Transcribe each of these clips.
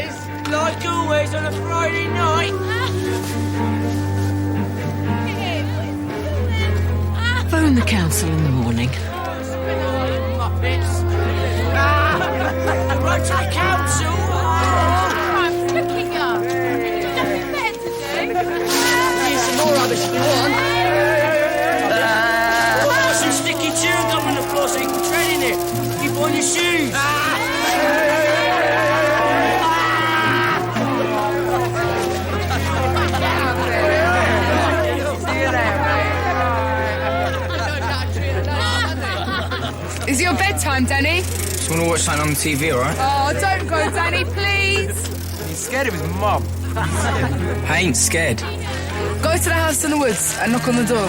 is. Like always on a Friday night. Phone the council in the morning. Muppets. Right to the council. I'm looking up. Nothing better to do. Here's some more rubbish if you want. Got some sticky chewing gum on the floor so you can tread in it. Keep on your shoes. Is it your bedtime, Danny? Just want to watch something on the TV, all right? Oh, don't go, Danny, please. He's scared of his mum. I ain't scared. Go to the house in the woods and knock on the door.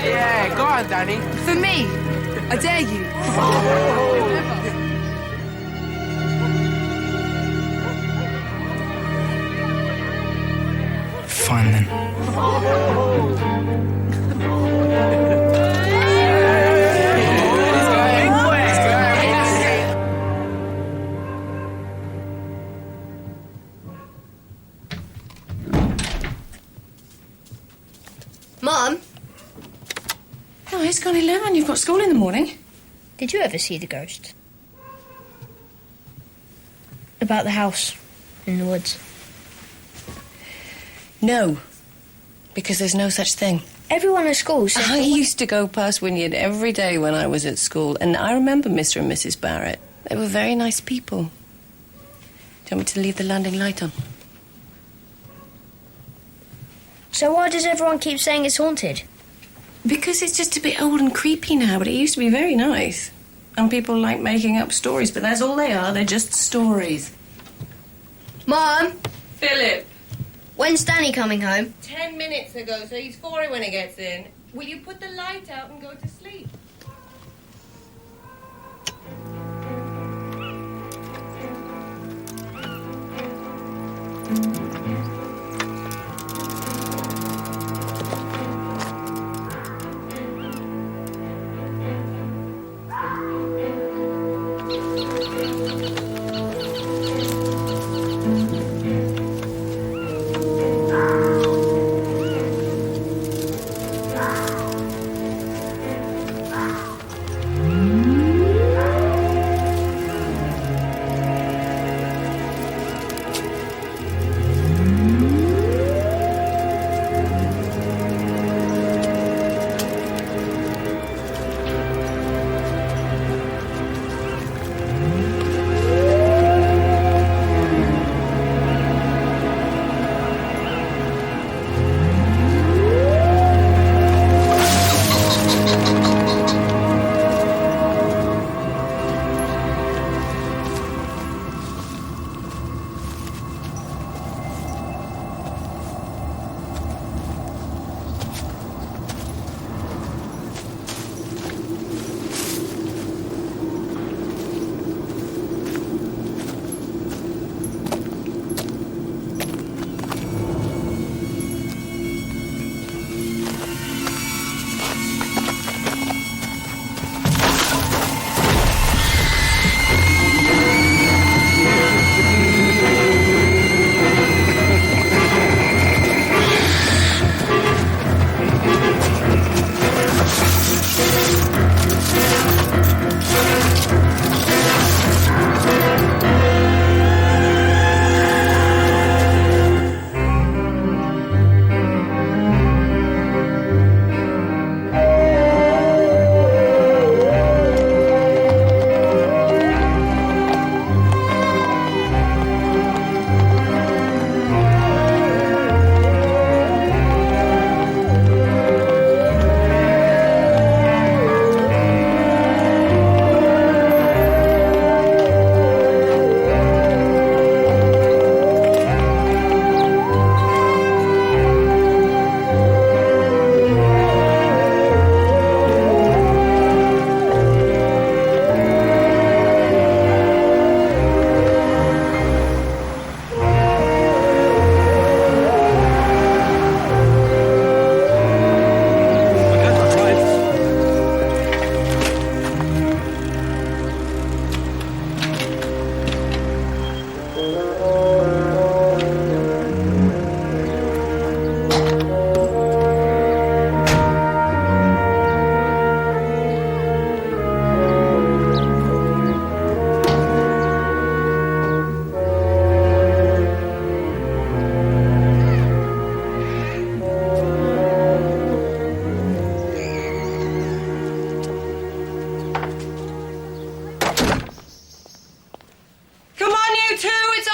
Yeah, go on, Danny. For me, I dare you. Fine then. Mum, Oh, it's gone 11. You've got school in the morning. did you ever see the ghost? About the house in the woods. No, because there's no such thing. Everyone at school says... I used to go past Wynyard every day when I was at school, and I remember Mr. and Mrs. Barrett. They were very nice people. Do you want me to leave the landing light on? So why does everyone keep saying it's haunted? Because it's just a bit old and creepy now, but it used to be very nice. And people like making up stories, but that's all they are. They're just stories. Mum, Philip, when's Danny coming home? 10 minutes ago, so he's 4 when he gets in. Will you put the light out and go to sleep?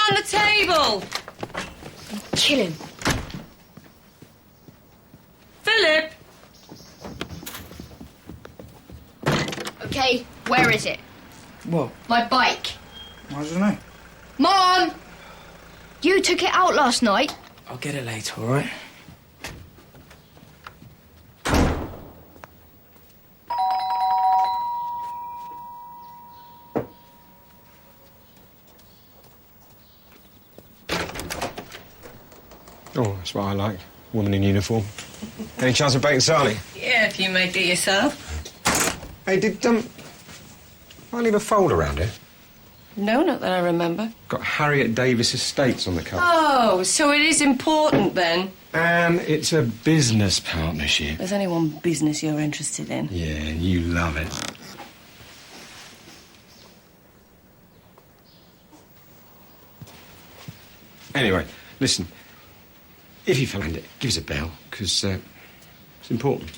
on the table. Kill him. Philip! Okay, where is it? What? My bike. I don't know. Mom! You took it out last night. I'll get it later, all right? Oh, that's what I like. Woman in uniform. Any chance of bacon sarnie? Yeah, if you make it yourself. Hey, did I leave a folder around here? No, not that I remember. Got Harriet Davis Estates on the cover. Oh, so it is important then. And it's a business partnership. There's only one business you're interested in. Yeah, you love it. Anyway, listen. If you find it, give us a bell, because it's important.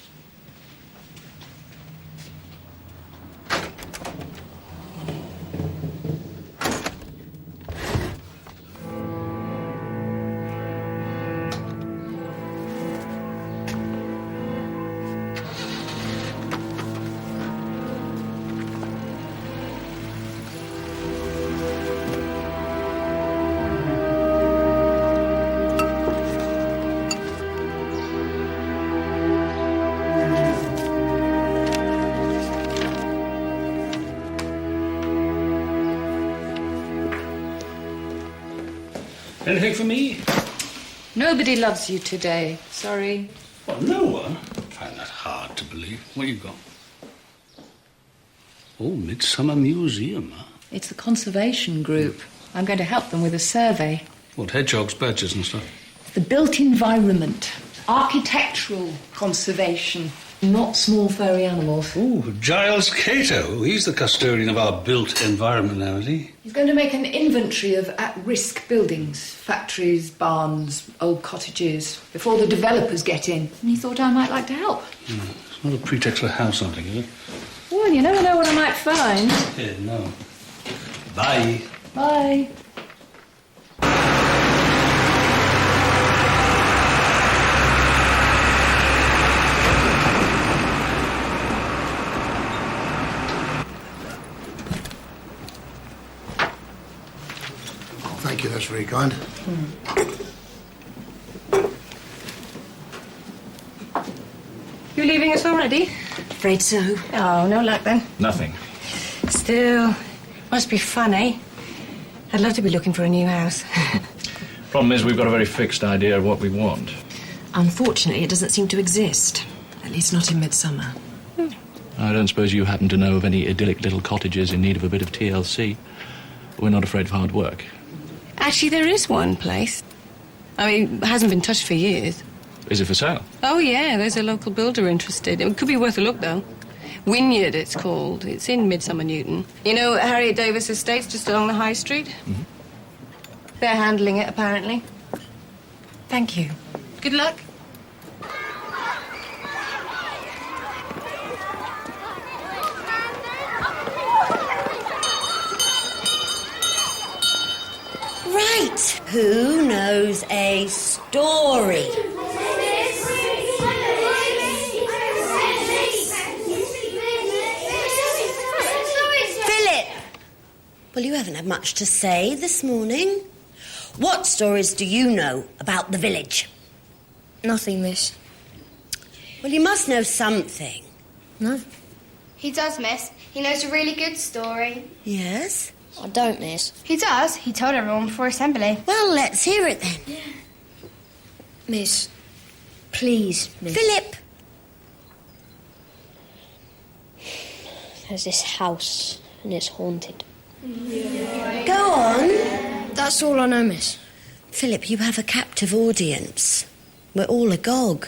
Anything for me? Nobody loves you today. Sorry. Well, no one. I find that hard to believe. What you got? Oh, Midsomer Museum, huh? It's the conservation group. I'm going to help them with a survey. What, hedgehogs, badgers and stuff? The built environment. Architectural conservation. Not small furry animals. Oh, Giles Cato. He's the custodian of our built environment now, is he? He's going to make an inventory of at-risk buildings, factories, barns, old cottages, before the developers get in. And he thought I might like to help. It's not a pretext for house hunting, is it? Well, you never know what I might find. Yeah, no. Bye. Bye. Thank you, that's very kind. You leaving us already? Afraid so. Oh, no luck then. Nothing. Still, must be fun, eh? I'd love to be looking for a new house. Problem is, we've got a very fixed idea of what we want. Unfortunately, it doesn't seem to exist. At least not in Midsomer. I don't suppose you happen to know of any idyllic little cottages in need of a bit of TLC. We're not afraid of hard work. Actually, there is one place. I mean, it hasn't been touched for years. Is it for sale? Oh, yeah, there's a local builder interested. It could be worth a look, though. Wynyard, it's called. It's in Midsomer Newton. You know Harriet Davis Estates, just along the high street? Mm-hmm. They're handling it, apparently. Thank you. Good luck. Right. Who knows a story? Philip! Well, you haven't had much to say this morning. What stories do you know about the village? Nothing, miss. Well, you must know something. No. He does, miss. He knows a really good story. Yes? I don't, miss. He does. He told everyone before assembly. Well, let's hear it then. Yeah. Miss, please, miss. Philip! There's this house, and it's haunted. Go on. That's all I know, miss. Philip, you have a captive audience. We're all agog.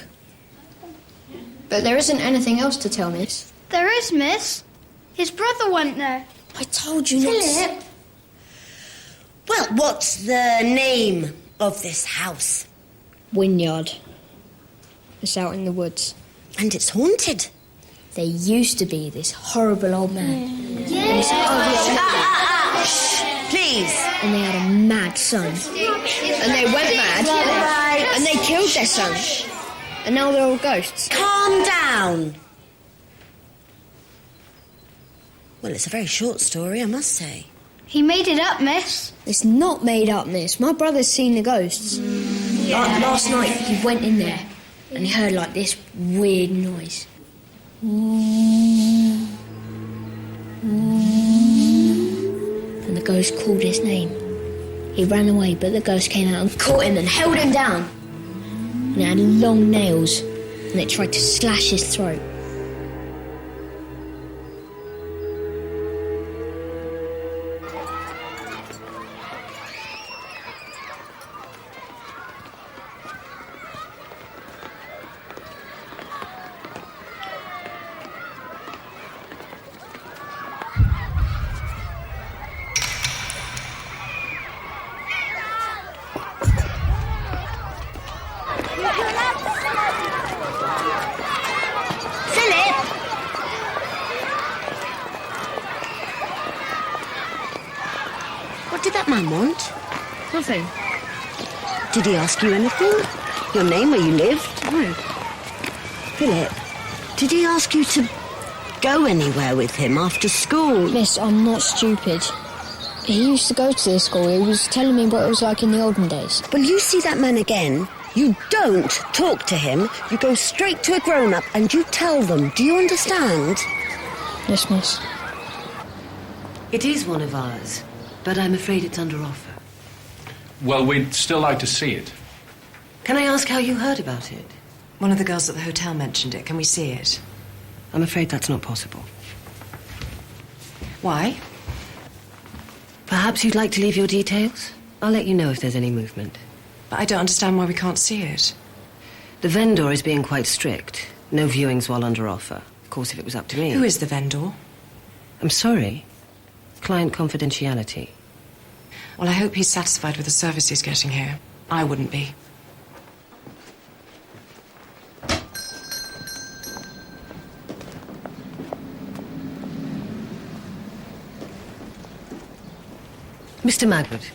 But there isn't anything else to tell, miss. There is, miss. His brother went there. I told you not. Philip. Well, what's the name of this house? Wynyard. It's out in the woods. And it's haunted. There used to be this horrible old man. Shh, please. And they had a mad son. And they went mad. Right. And they killed their son. And now they're all ghosts. Calm down. Well, it's a very short story, I must say. He made it up, miss. It's not made up, miss. My brother's seen the ghosts. Last night he went in there and he heard like this weird noise. And the ghost called his name. He ran away, but the ghost came out and caught him and held him down. And it had long nails and it tried to slash his throat. What did that man want? Nothing. Did he ask you anything? Your name, where you live? No. Philip, did he ask you to go anywhere with him after school? Miss, I'm not stupid. He used to go to this school. He was telling me what it was like in the olden days. Well, you see that man again, you don't talk to him. You go straight to a grown-up and you tell them. Do you understand? Yes, miss. It is one of ours, but I'm afraid it's under offer. Well, we'd still like to see it. Can I ask how you heard about it? One of the girls at the hotel mentioned it. Can we see it? I'm afraid that's not possible. Why? Perhaps you'd like to leave your details? I'll let you know if there's any movement. But I don't understand why we can't see it. The vendor is being quite strict. No viewings while under offer. Of course, if it was up to me... Who is the vendor? I'm sorry. Client confidentiality. Well, I hope he's satisfied with the service he's getting here. I wouldn't be. Mr. Magwood,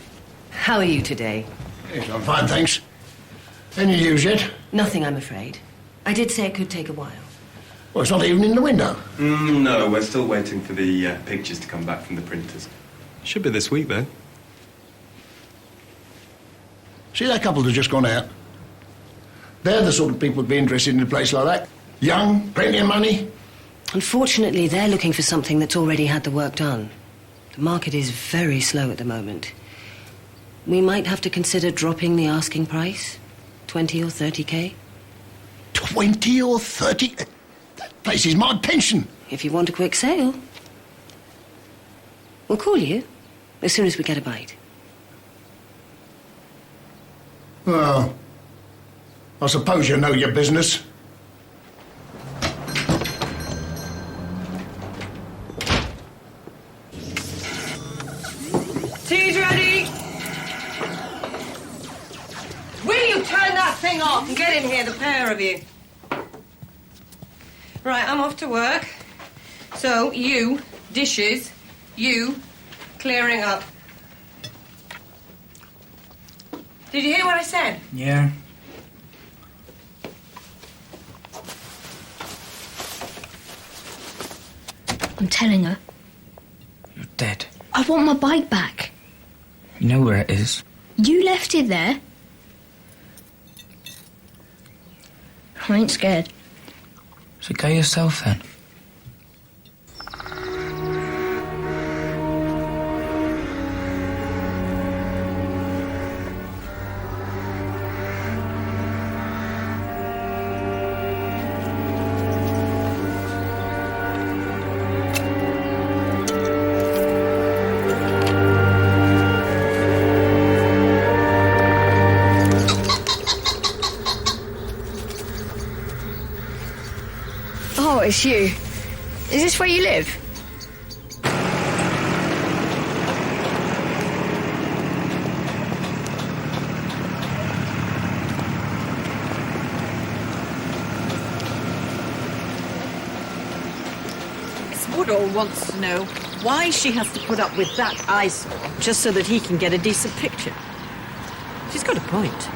how are you today? Yes, I'm fine, thanks. Any news yet? Nothing, I'm afraid. I did say it could take a while. Well, it's not even in the window. No, we're still waiting for the pictures to come back from the printers. Should be this week, though. See that couple that's just gone out? They're the sort of people who'd be interested in a place like that. Young, plenty of money. Unfortunately, they're looking for something that's already had the work done. The market is very slow at the moment. We might have to consider dropping the asking price. 20 or 30K. 20 or 30? That place is my pension. If you want a quick sale. We'll call you as soon as we get a bite. Well, I suppose you know your business. Tea's ready. Will you turn that thing off and get in here, the pair of you? Right, I'm off to work. So, you, dishes, you, clearing up. Did you hear what I said? Yeah. I'm telling her. You're dead. I want my bike back. You know where it is. You left it there. I ain't scared. So go yourself then. Oh, it's you. Is this where you live? It's Woodall wants to know. why she has to put up with that eyesore just so that he can get a decent picture. She's got a point.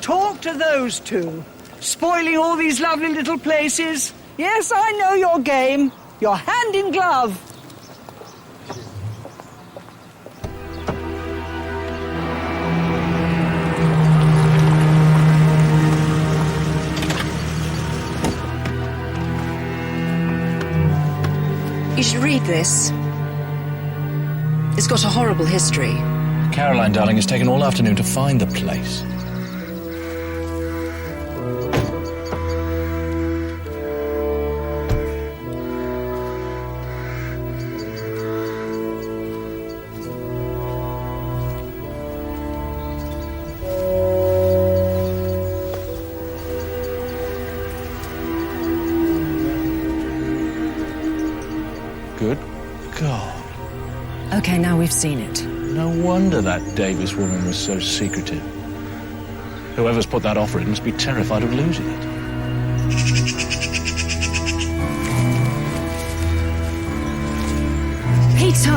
Talk to those two, spoiling all these lovely little places. Yes, I know your game. You're hand in glove. You should read this. It's got a horrible history. Caroline, darling, has taken all afternoon to find the place. Good God. Okay, now we've seen it. No wonder that Davis woman was so secretive. Whoever's put that offer in must be terrified of losing it. Peter,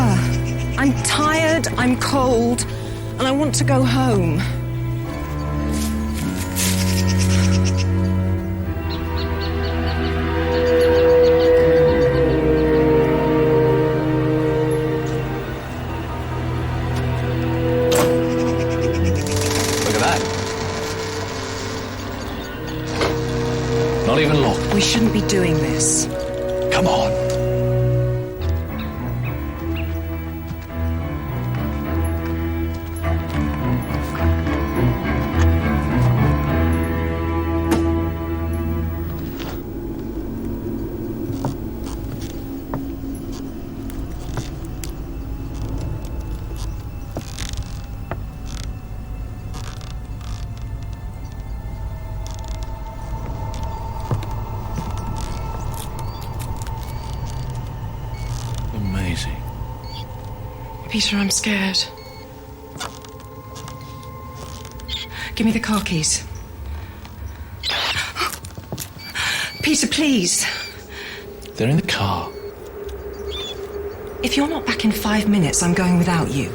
I'm tired, I'm cold, and I want to go home. Not even locked. We shouldn't be doing this. Come on. Amazing. Peter, I'm scared. Give me the car keys. Peter, please. They're in the car. If you're not back in 5 minutes, I'm going without you.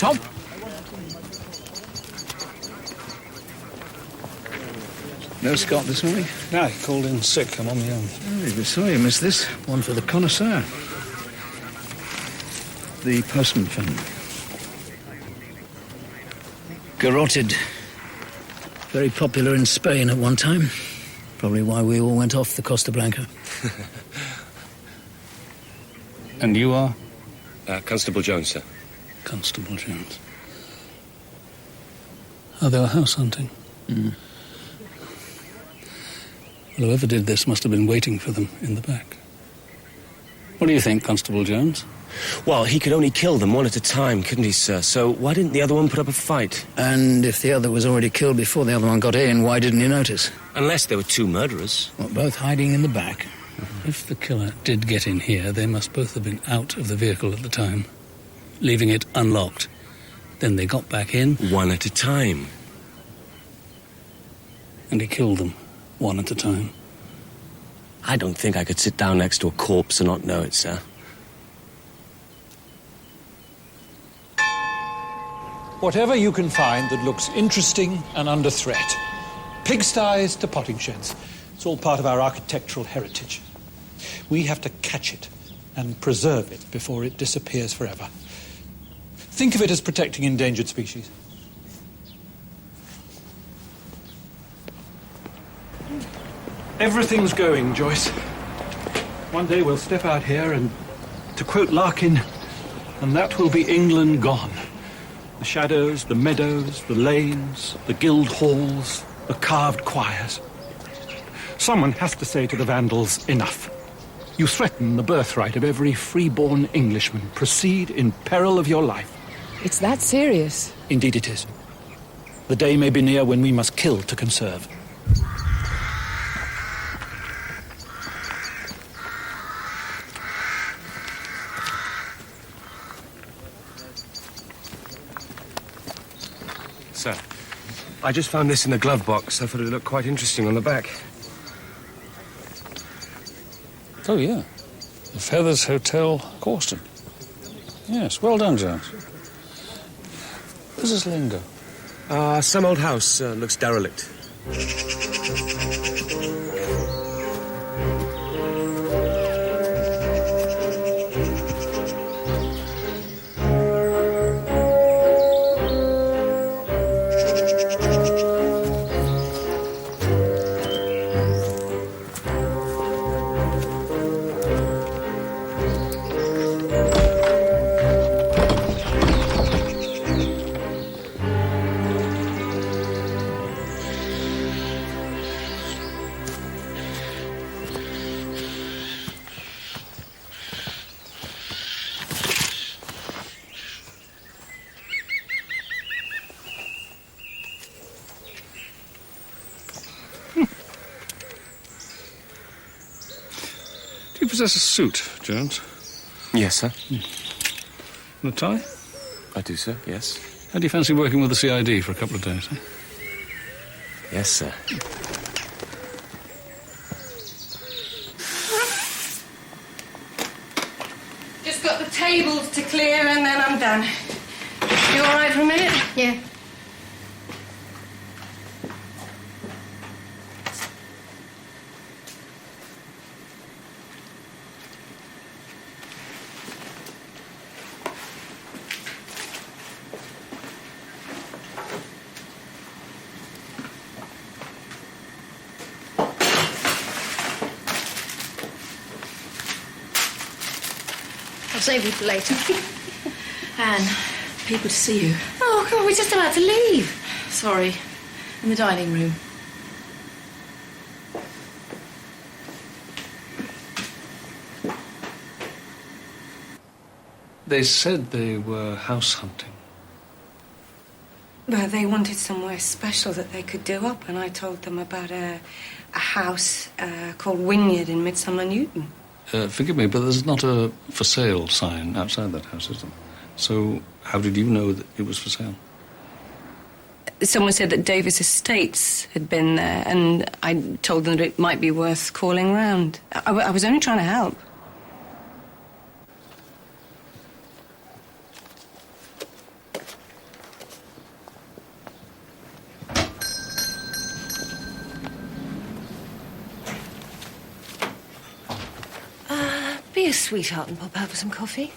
Tom? No Scott this morning? No, he called in sick. I'm on my own. Oh, sorry I missed this. One for the connoisseur. The postman family. Garroted. Very popular in Spain at one time. Probably why we all went off the Costa Blanca. And you are? Constable Jones, sir. Constable Jones. Oh, they were house hunting? Mm. Well, whoever did this must have been waiting for them in the back. What do you think, Constable Jones? Well, he could only kill them one at a time, couldn't he, sir? So why didn't the other one put up a fight? And if the other was already killed before the other one got in, why didn't you notice? Unless there were two murderers. Well, both hiding in the back. If the killer did get in here, they must both have been out of the vehicle at the time, leaving it unlocked. Then they got back in. One at a time. And he killed them, one at a time. I don't think I could sit down next to a corpse and not know it, sir. Whatever you can find that looks interesting and under threat. Pigsties to potting sheds. It's all part of our architectural heritage. We have to catch it and preserve it before it disappears forever. Think of it as protecting endangered species. Everything's going, Joyce. One day we'll step out here and, to quote Larkin, and that will be England gone. The shadows, the meadows, the lanes, the guild halls, the carved choirs. Someone has to say to the Vandals, enough. You threaten the birthright of every freeborn Englishman. Proceed in peril of your life. It's that serious? Indeed it is. The day may be near when we must kill to conserve. Sir, I just found this in the glove box. I thought it looked quite interesting on the back. Oh, yeah. The Feathers Hotel, Causton. Yes, well done, Jones. Where's this Lingo? Some old house. Looks derelict. Do you possess a suit, Jones? Yes, sir. And a tie? I do, sir, yes. How do you fancy working with the CID for a couple of days, eh? Yes, sir. Just got the tables to clear and then I'm done. You all right for a minute? Yeah. I'll save you for later. Anne, people to see you. Oh, God, we're just about to leave. Sorry. In the dining room. They said they were house hunting. Well, they wanted somewhere special that they could do up, and I told them about a house called Wynyard in Midsomer Newton. Forgive me, but there's not a for sale sign outside that house, is there? So how did you know that it was for sale? Someone said that Davis Estates had been there, and I told them that it might be worth calling round. I was only trying to help. a sweetheart and pop out for some coffee?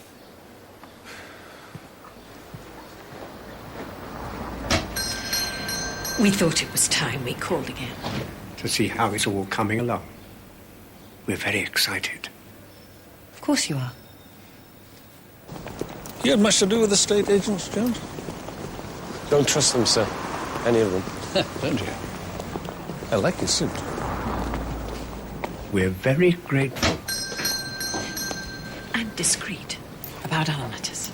We thought it was time we called again. To see how it's all coming along. We're very excited. Of course you are. You had much to do with the estate agents, Jones? Don't trust them, sir. Any of them. Don't you? I like your suit. We're very grateful. And discreet about our matters.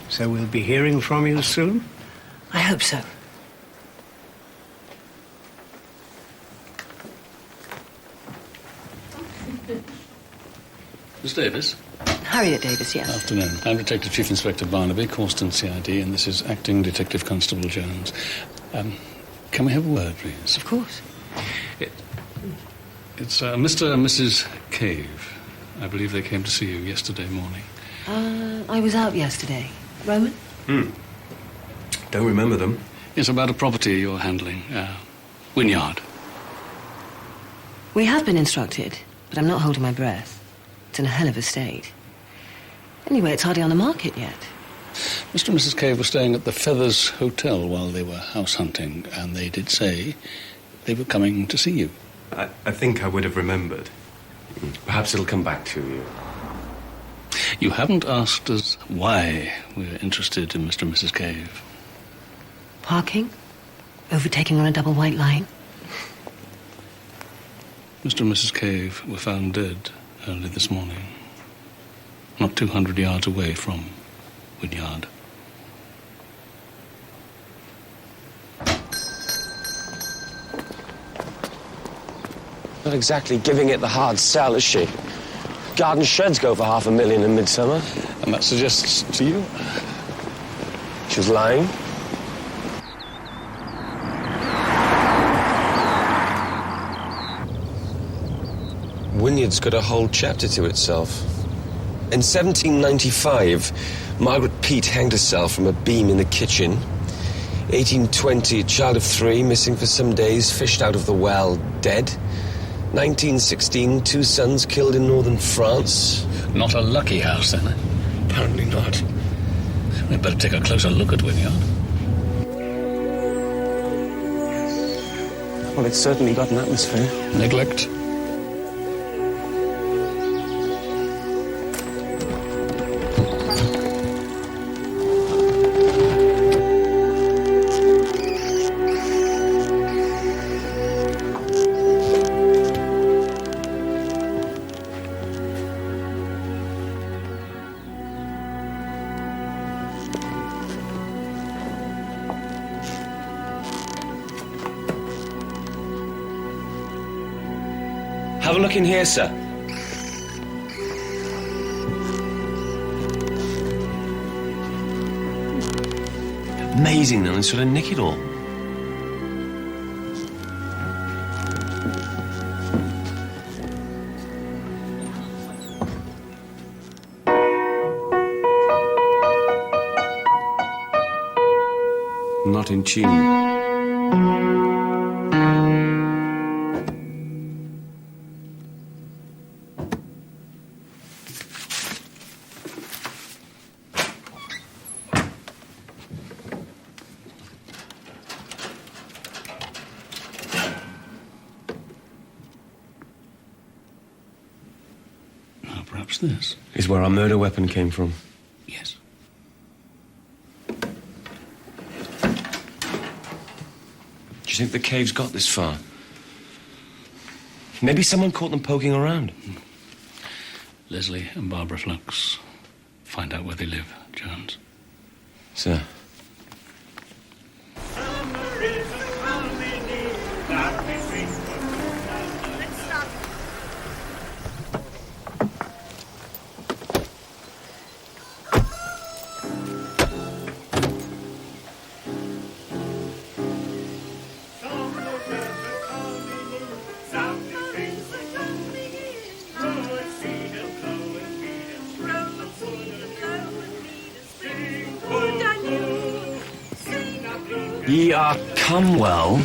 So we'll be hearing from you soon? I hope so. Miss Davis? Harriet Davis, yes. Afternoon. I'm Detective Chief Inspector Barnaby, Causton CID, and this is Acting Detective Constable Jones. Can we have a word, please? Of course. It's Mr. and Mrs. Cave. I believe they came to see you yesterday morning. I was out yesterday. Roman? Don't remember them. It's about a property you're handling. Wynyard. We have been instructed, but I'm not holding my breath. It's in a hell of a state. Anyway, it's hardly on the market yet. Mr. and Mrs. Cave were staying at the Feathers Hotel while they were house hunting, and they did say they were coming to see you. I think I would have remembered. Perhaps it'll come back to you. You haven't asked us why we're interested in Mr. and Mrs. Cave. Parking? Overtaking on a double white line? Mr. and Mrs. Cave were found dead early this morning, not 200 yards away from Wynyard. Not exactly giving it the hard sell, is she? Garden sheds go for $500,000 in Midsomer. And that suggests to you? She was lying. Wynyard's got a whole chapter to itself. In 1795, Margaret Peat hanged herself from a beam in the kitchen. 1820, a child of 3, missing for some days, fished out of the well, dead. 1916, 2 sons killed in northern France. Not a lucky house, then? Apparently not. We'd better take a closer look at Wynyard. Well, it's certainly got an atmosphere. Neglect. Have a look in here, sir. Amazing, though, and sort of nick it all. Not in tune. Perhaps this is where our murder weapon came from. Yes. Do you think the cave's got this far? Maybe someone caught them poking around. Leslie and Barbara Flux. Find out where they live, Jones. Sir. Ye are come well.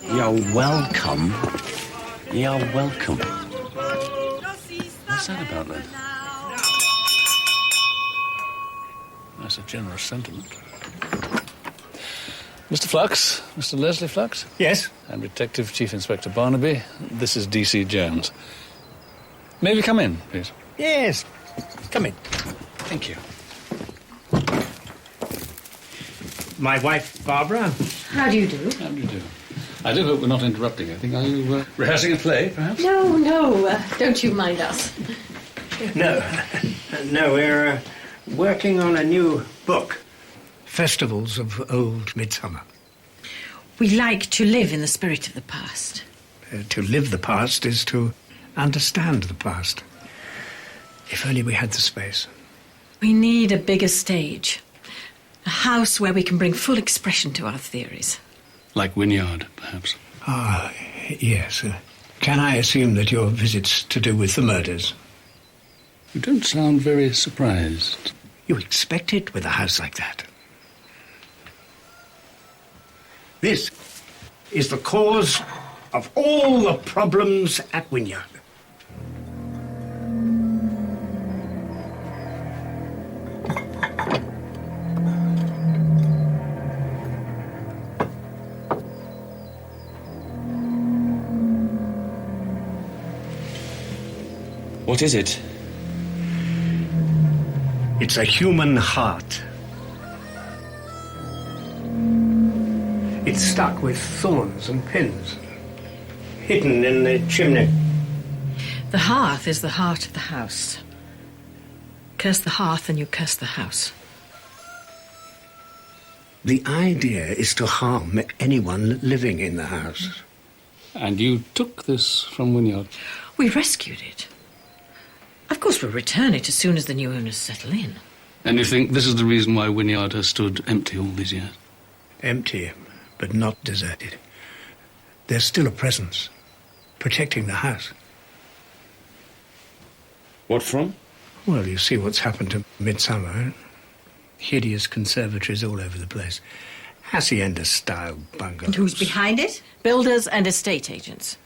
Ye are welcome. Ye are welcome. What's that about, then? That's a generous sentiment. Mr. Flux, Mr. Leslie Flux? Yes? I'm Detective Chief Inspector Barnaby. This is D.C. Jones. May we come in, please? Yes. Come in. Thank you. My wife, Barbara. How do you do? How do you do? I do hope we're not interrupting anything. Are you rehearsing a play, perhaps? No, don't you mind us. No. No, we're working on a new book. Festivals of Old Midsummer. We like to live in the spirit of the past. To live the past is to understand the past. If only we had the space. We need a bigger stage. A house where we can bring full expression to our theories. Like Wynyard, perhaps? Ah, yes. Can I assume that your visit's to do with the murders? You don't sound very surprised. You expect it with a house like that. This is the cause of all the problems at Wynyard. What is it? It's a human heart. It's stuck with thorns and pins, hidden in the chimney. The hearth is the heart of the house. Curse the hearth and you curse the house. The idea is to harm anyone living in the house. And you took this from Wynyard? We rescued it. Of course, we'll return it as soon as the new owners settle in. And you think this is the reason why Wynyard has stood empty all these years? Empty, but not deserted. There's still a presence, protecting the house. What from? Well, you see what's happened to Midsomer. Hideous conservatories all over the place. Hacienda-style bungalows. And who's behind it? Builders and estate agents.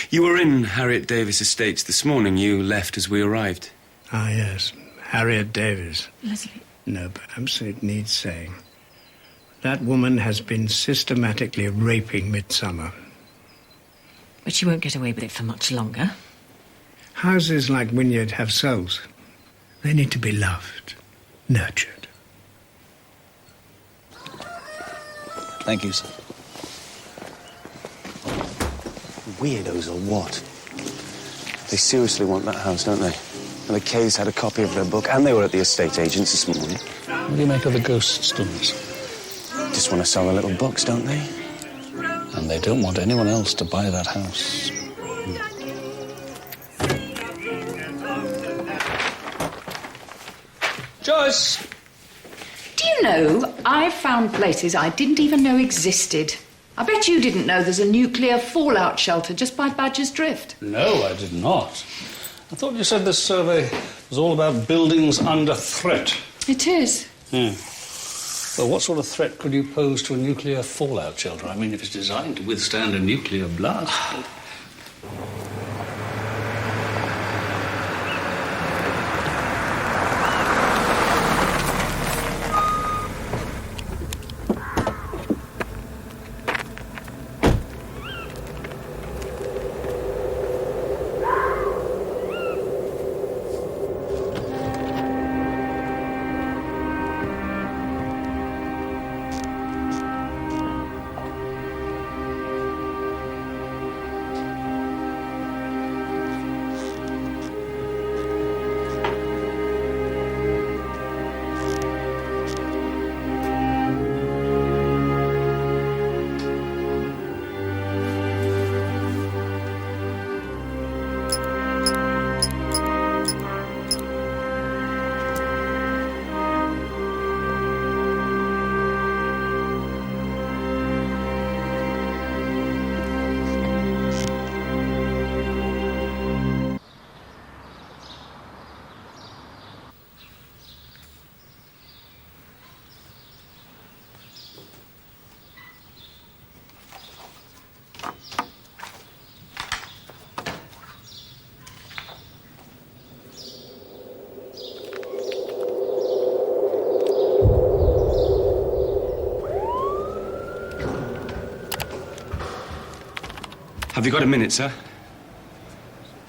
You were in Harriet Davis Estates this morning. You left as we arrived. Ah, yes. Harriet Davis. Leslie. No, perhaps it needs saying. That woman has been systematically raping Midsomer. But she won't get away with it for much longer. Houses like Wynyard have souls. They need to be loved, nurtured. Thank you, sir. Weirdos or what? They seriously want that house, don't they? And the Kays had a copy of their book, and they were at the estate agents this morning. What do you make of the ghost stories? Just want to sell their little books, don't they? And they don't want anyone else to buy that house. Joyce! Do you know, I've found places I didn't even know existed. I bet you didn't know there's a nuclear fallout shelter just by Badger's Drift. No, I did not. I thought you said this survey was all about buildings under threat. It is. Well, what sort of threat could you pose to a nuclear fallout shelter? I mean, if it's designed to withstand a nuclear blast... Have you got a minute, sir?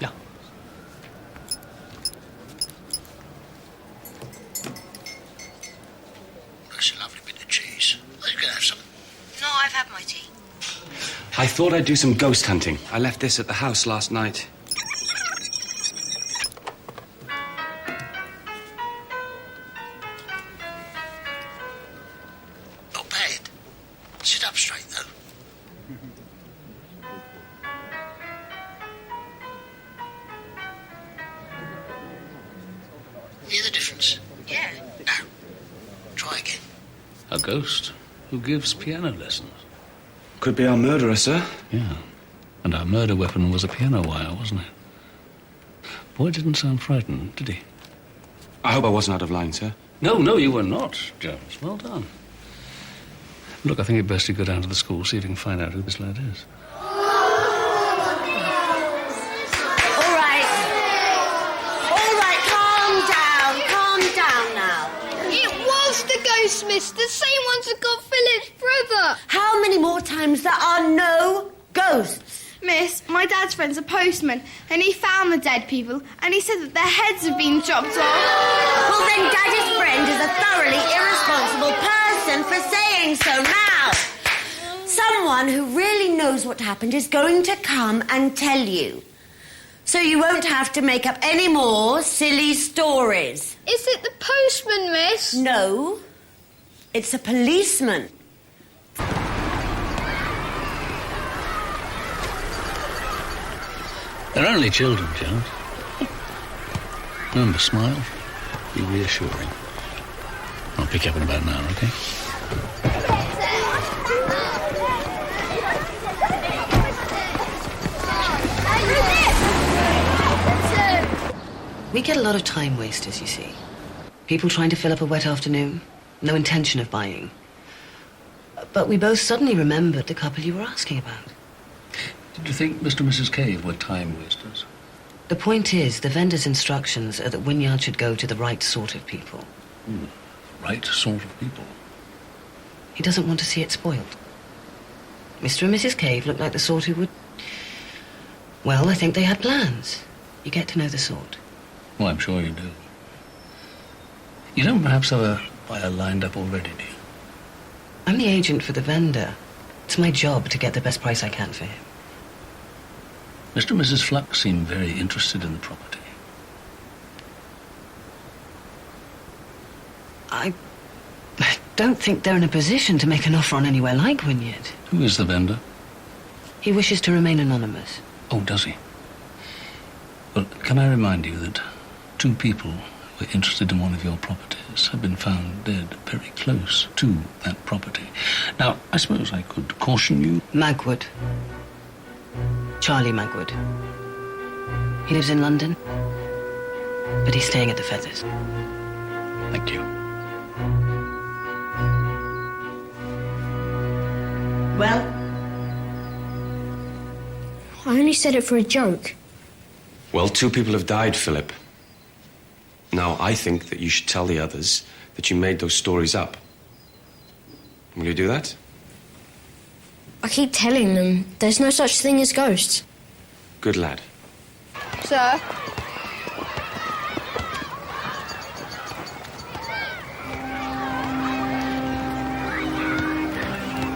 Yeah. That's a lovely bit of cheese. Are you going to have some? No, I've had my tea. I thought I'd do some ghost hunting. I left this at the house last night. Not bad. Sit up straight, though. Hear the difference? Yeah. Now, try again. A ghost who gives piano lessons. Could be our murderer, sir. Yeah. And our murder weapon was a piano wire, wasn't it? Boy didn't sound frightened, did he? I hope I wasn't out of line, sir. No, you were not, Jones. Well done. Look, I think it best you go down to the school, see if you can find out who this lad is. Calm down now. It was the ghost, miss. The same ones that got Philip's brother. How many more times there are no ghosts? Miss, my dad's friend's a postman, and he found the dead people, and he said that their heads have been chopped off. Well, then Daddy's friend is a thoroughly irresponsible person for saying so now. Someone who really knows what happened is going to come and tell you. So you won't have to make up any more silly stories. Is it the postman, miss? No, it's a policeman. They're only children, Jones. Remember, smile. Be reassuring. I'll pick you up in about an hour, okay? We get a lot of time wasters, you see. People trying to fill up a wet afternoon, no intention of buying. But we both suddenly remembered the couple you were asking about. Did you think Mr. and Mrs. Cave were time wasters? The point is, the vendor's instructions are that Wynyard should go to the right sort of people. Right sort of people. He doesn't want to see it spoiled. Mr. and Mrs. Cave look like the sort who would... Well, I think they had plans. You get to know the sort. Well, I'm sure you do. You don't perhaps have a buyer lined up already, do you? I'm the agent for the vendor. It's my job to get the best price I can for him. Mr. and Mrs. Flux seem very interested in the property. I don't think they're in a position to make an offer on anywhere like Wynyard. Who is the vendor? He wishes to remain anonymous. Oh, does he? Well, can I remind you that 2 people who were interested in one of your properties have been found dead very close to that property. Now, I suppose I could caution you. Magwood. Charlie Magwood. He lives in London, but he's staying at the Feathers. Thank you. Well? I only said it for a joke. Well, 2 people have died, Philip. Now, I think that you should tell the others that you made those stories up. Will you do that? I keep telling them there's no such thing as ghosts. Good lad. Sir?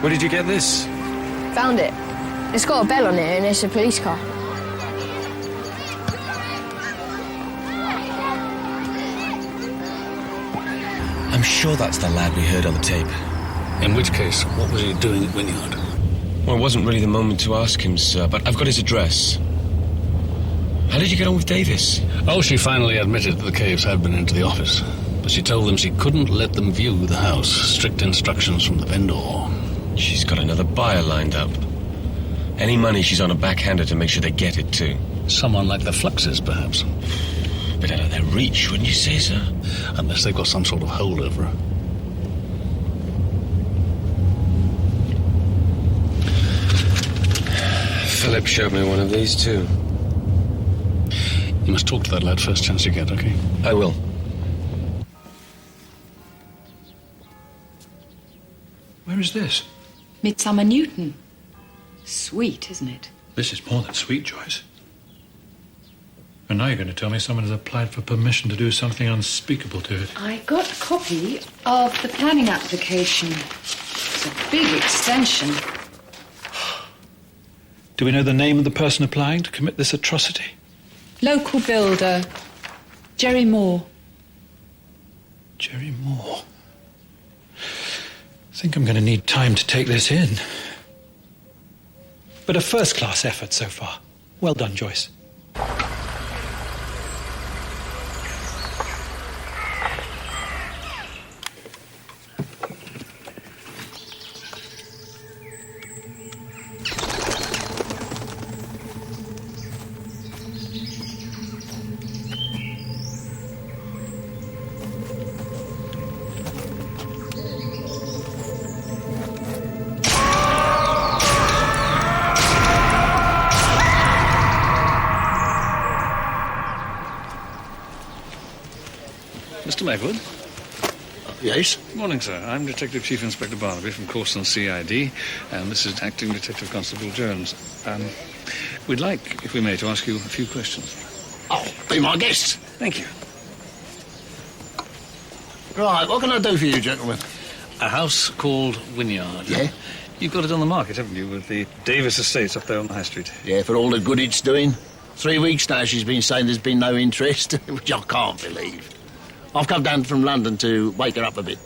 Where did you get this? Found it. It's got a bell on it and it's a police car. I'm sure that's the lad we heard on the tape. In which case, what was he doing at Wynyard? Well, it wasn't really the moment to ask him, sir, but I've got his address. How did you get on with Davis? Oh, she finally admitted that the Caves had been into the office. But she told them she couldn't let them view the house. Strict instructions from the vendor. She's got another buyer lined up. Any money, she's on a backhander to make sure they get it, too. Someone like the Fluxes, perhaps. Bit out of their reach, wouldn't you say, sir? Unless they've got some sort of hold over her. Philip showed me one of these, too. You must talk to that lad first chance you get, okay? I will. Where is this? Midsomer Newton. Sweet, isn't it? This is more than sweet, Joyce. And now you're going to tell me someone has applied for permission to do something unspeakable to it. I got a copy of the planning application. It's a big extension. Do we know the name of the person applying to commit this atrocity? Local builder, Jerry Moore. Jerry Moore. I think I'm going to need time to take this in. But a first-class effort so far. Well done, Joyce. Mr. Megwood? Yes? Good morning, sir. I'm Detective Chief Inspector Barnaby from Corson CID, and this is Acting Detective Constable Jones. We'd like, if we may, to ask you a few questions. Oh, be my guest. Thank you. Right, what can I do for you, gentlemen? A house called Wynyard. Yeah? You've got it on the market, haven't you, with the Davis Estates up there on the High Street? Yeah, for all the good it's doing. 3 weeks now she's been saying there's been no interest, which I can't believe. I've come down from London to wake her up a bit.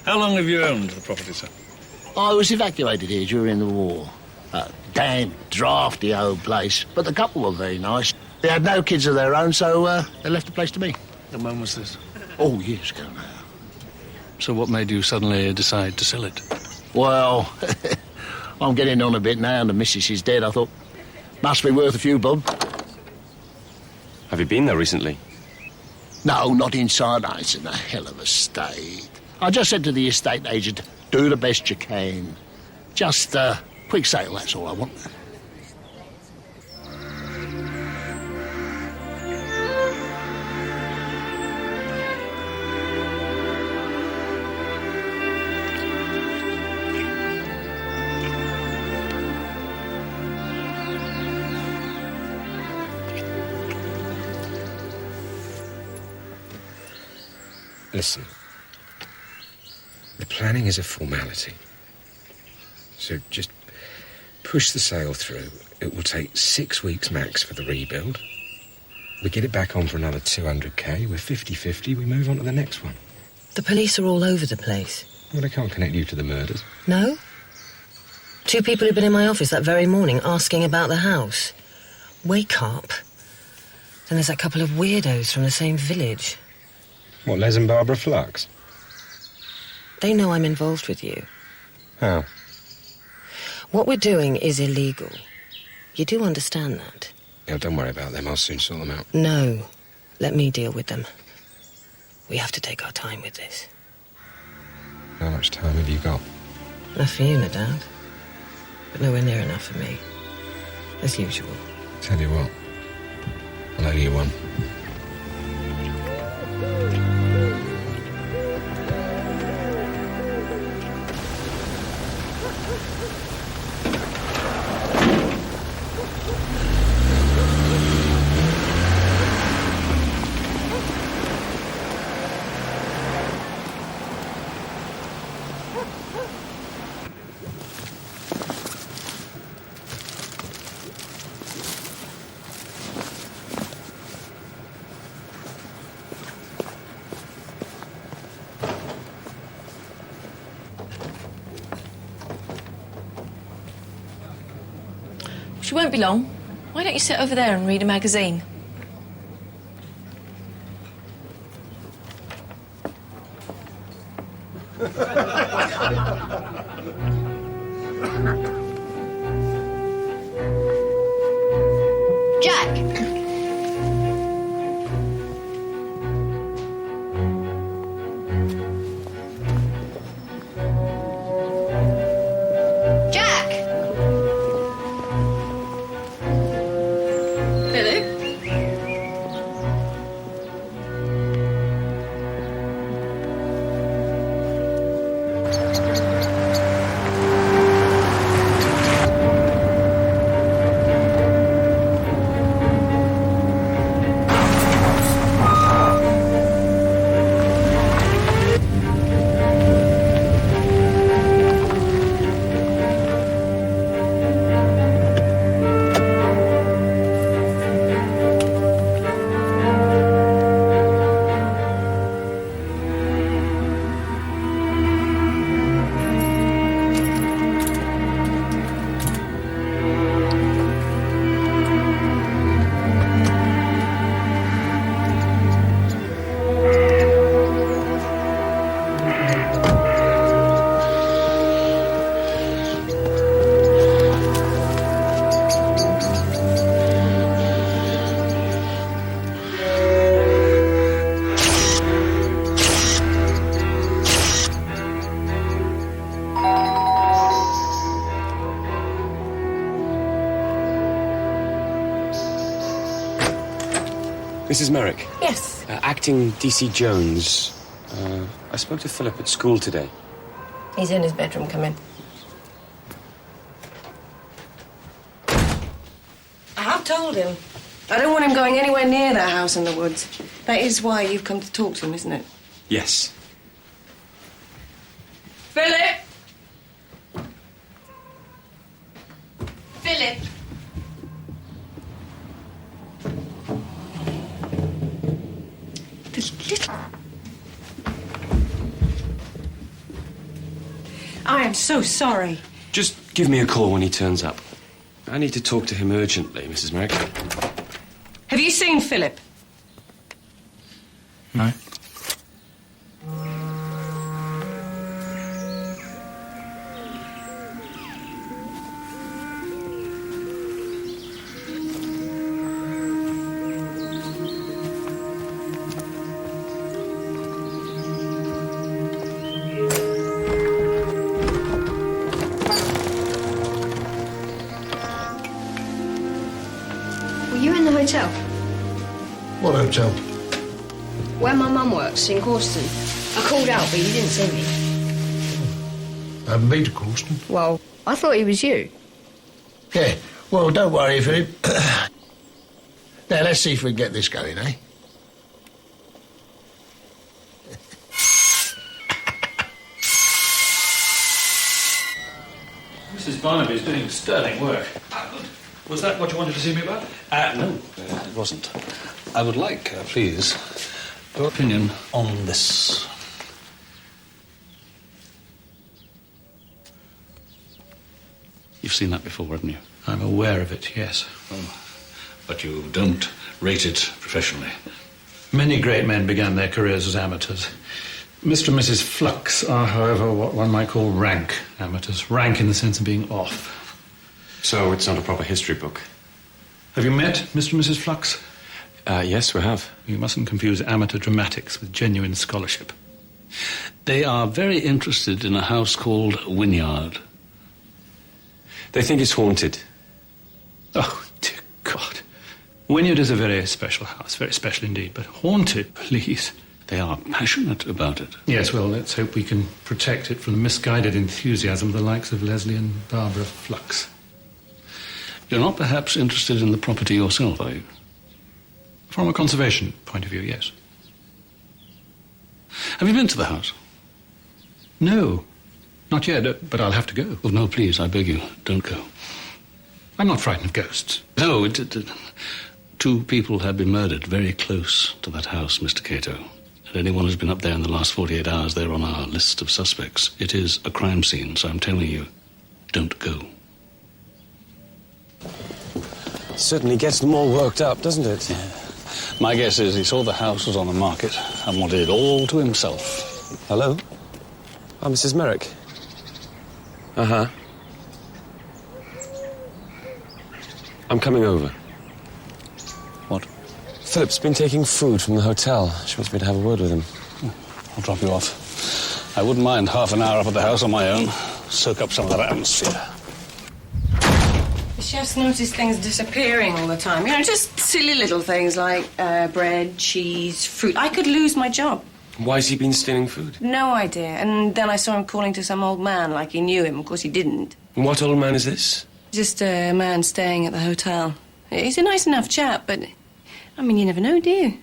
How long have you owned the property, sir? I was evacuated here during the war. A damn drafty old place, but the couple were very nice. They had no kids of their own, so they left the place to me. And when was this? Oh, years ago now. So what made you suddenly decide to sell it? Well, I'm getting on a bit now and the missus is dead. I thought, must be worth a few bob. Have you been there recently? No, not inside. No, it's in a hell of a state. I just said to the estate agent, do the best you can. Just quick sale, that's all I want. Listen, the planning is a formality. So just push the sale through. It will take 6 weeks max for the rebuild. We get it back on for another 200k. We're 50-50. We move on to the next one. The police are all over the place. Well, they can't connect you to the murders. No? 2 people who've been in my office that very morning asking about the house. Wake up. Then there's that couple of weirdos from the same village. What, Les and Barbara Flux? They know I'm involved with you. How? What we're doing is illegal. You do understand that? Yeah, don't worry about them. I'll soon sort them out. No. Let me deal with them. We have to take our time with this. How much time have you got? Enough for you, no doubt. But nowhere near enough for me. As usual. Tell you what. I'll owe you one. She won't be long. Why don't you sit over there and read a magazine? Jack! Jack! Philip? Mrs. Merrick. Yes. Acting D.C. Jones. I spoke to Philip at school today. He's in his bedroom. Come in. I have told him. I don't want him going anywhere near that house in the woods. That is why you've come to talk to him, isn't it? Yes. Philip! Philip! I am so sorry. Just give me a call when he turns up. I need to talk to him urgently, Mrs. Merrick. Have you seen Philip? No. Were you in the hotel? What hotel? Where my mum works, in Corston. I called out, but you didn't see me. I haven't been to Corston. Well, I thought he was you. Yeah, well, don't worry, Philip. Now, let's see if we can get this going, eh? Mrs. Barnaby's doing sterling work. Was that what you wanted to see me about? No, it wasn't. I would like, please, your opinion on this. You've seen that before, haven't you? I'm aware of it, yes. Oh, but you don't rate it professionally. Many great men began their careers as amateurs. Mr. and Mrs. Flux are, however, what one might call rank amateurs. Rank in the sense of being off. So it's not a proper history book? Have you met Mr. and Mrs. Flux? Yes, we have. You mustn't confuse amateur dramatics with genuine scholarship. They are very interested in a house called Wynyard. They think it's haunted. Oh, dear God. Wynyard is a very special house, very special indeed, but haunted, please. They are passionate about it. Yes, well, let's hope we can protect it from the misguided enthusiasm of the likes of Leslie and Barbara Flux. You're not perhaps interested in the property yourself, are you? From a conservation point of view, yes. Have you been to the house? No, not yet, but I'll have to go. Oh, no, please, I beg you, don't go. I'm not frightened of ghosts. No, two people have been murdered very close to that house, Mr. Cato. And anyone who's been up there in the last 48 hours, they're on our list of suspects. It is a crime scene, so I'm telling you, don't go. Certainly gets them all worked up, doesn't it? Yeah. My guess is he saw the house was on the market and wanted it all to himself. Hello? Oh, Mrs. Merrick. Uh-huh. I'm coming over. What? Philip's been taking food from the hotel. She wants me to have a word with him. I'll drop you off. I wouldn't mind half an hour up at the house on my own. Soak up some of that atmosphere. The chef's noticed things disappearing all the time. You know, just silly little things like bread, cheese, fruit. I could lose my job. Why's he been stealing food? No idea. And then I saw him calling to some old man like he knew him. Of course, he didn't. And what old man is this? Just a man staying at the hotel. He's a nice enough chap, but, I mean, you never know, do you?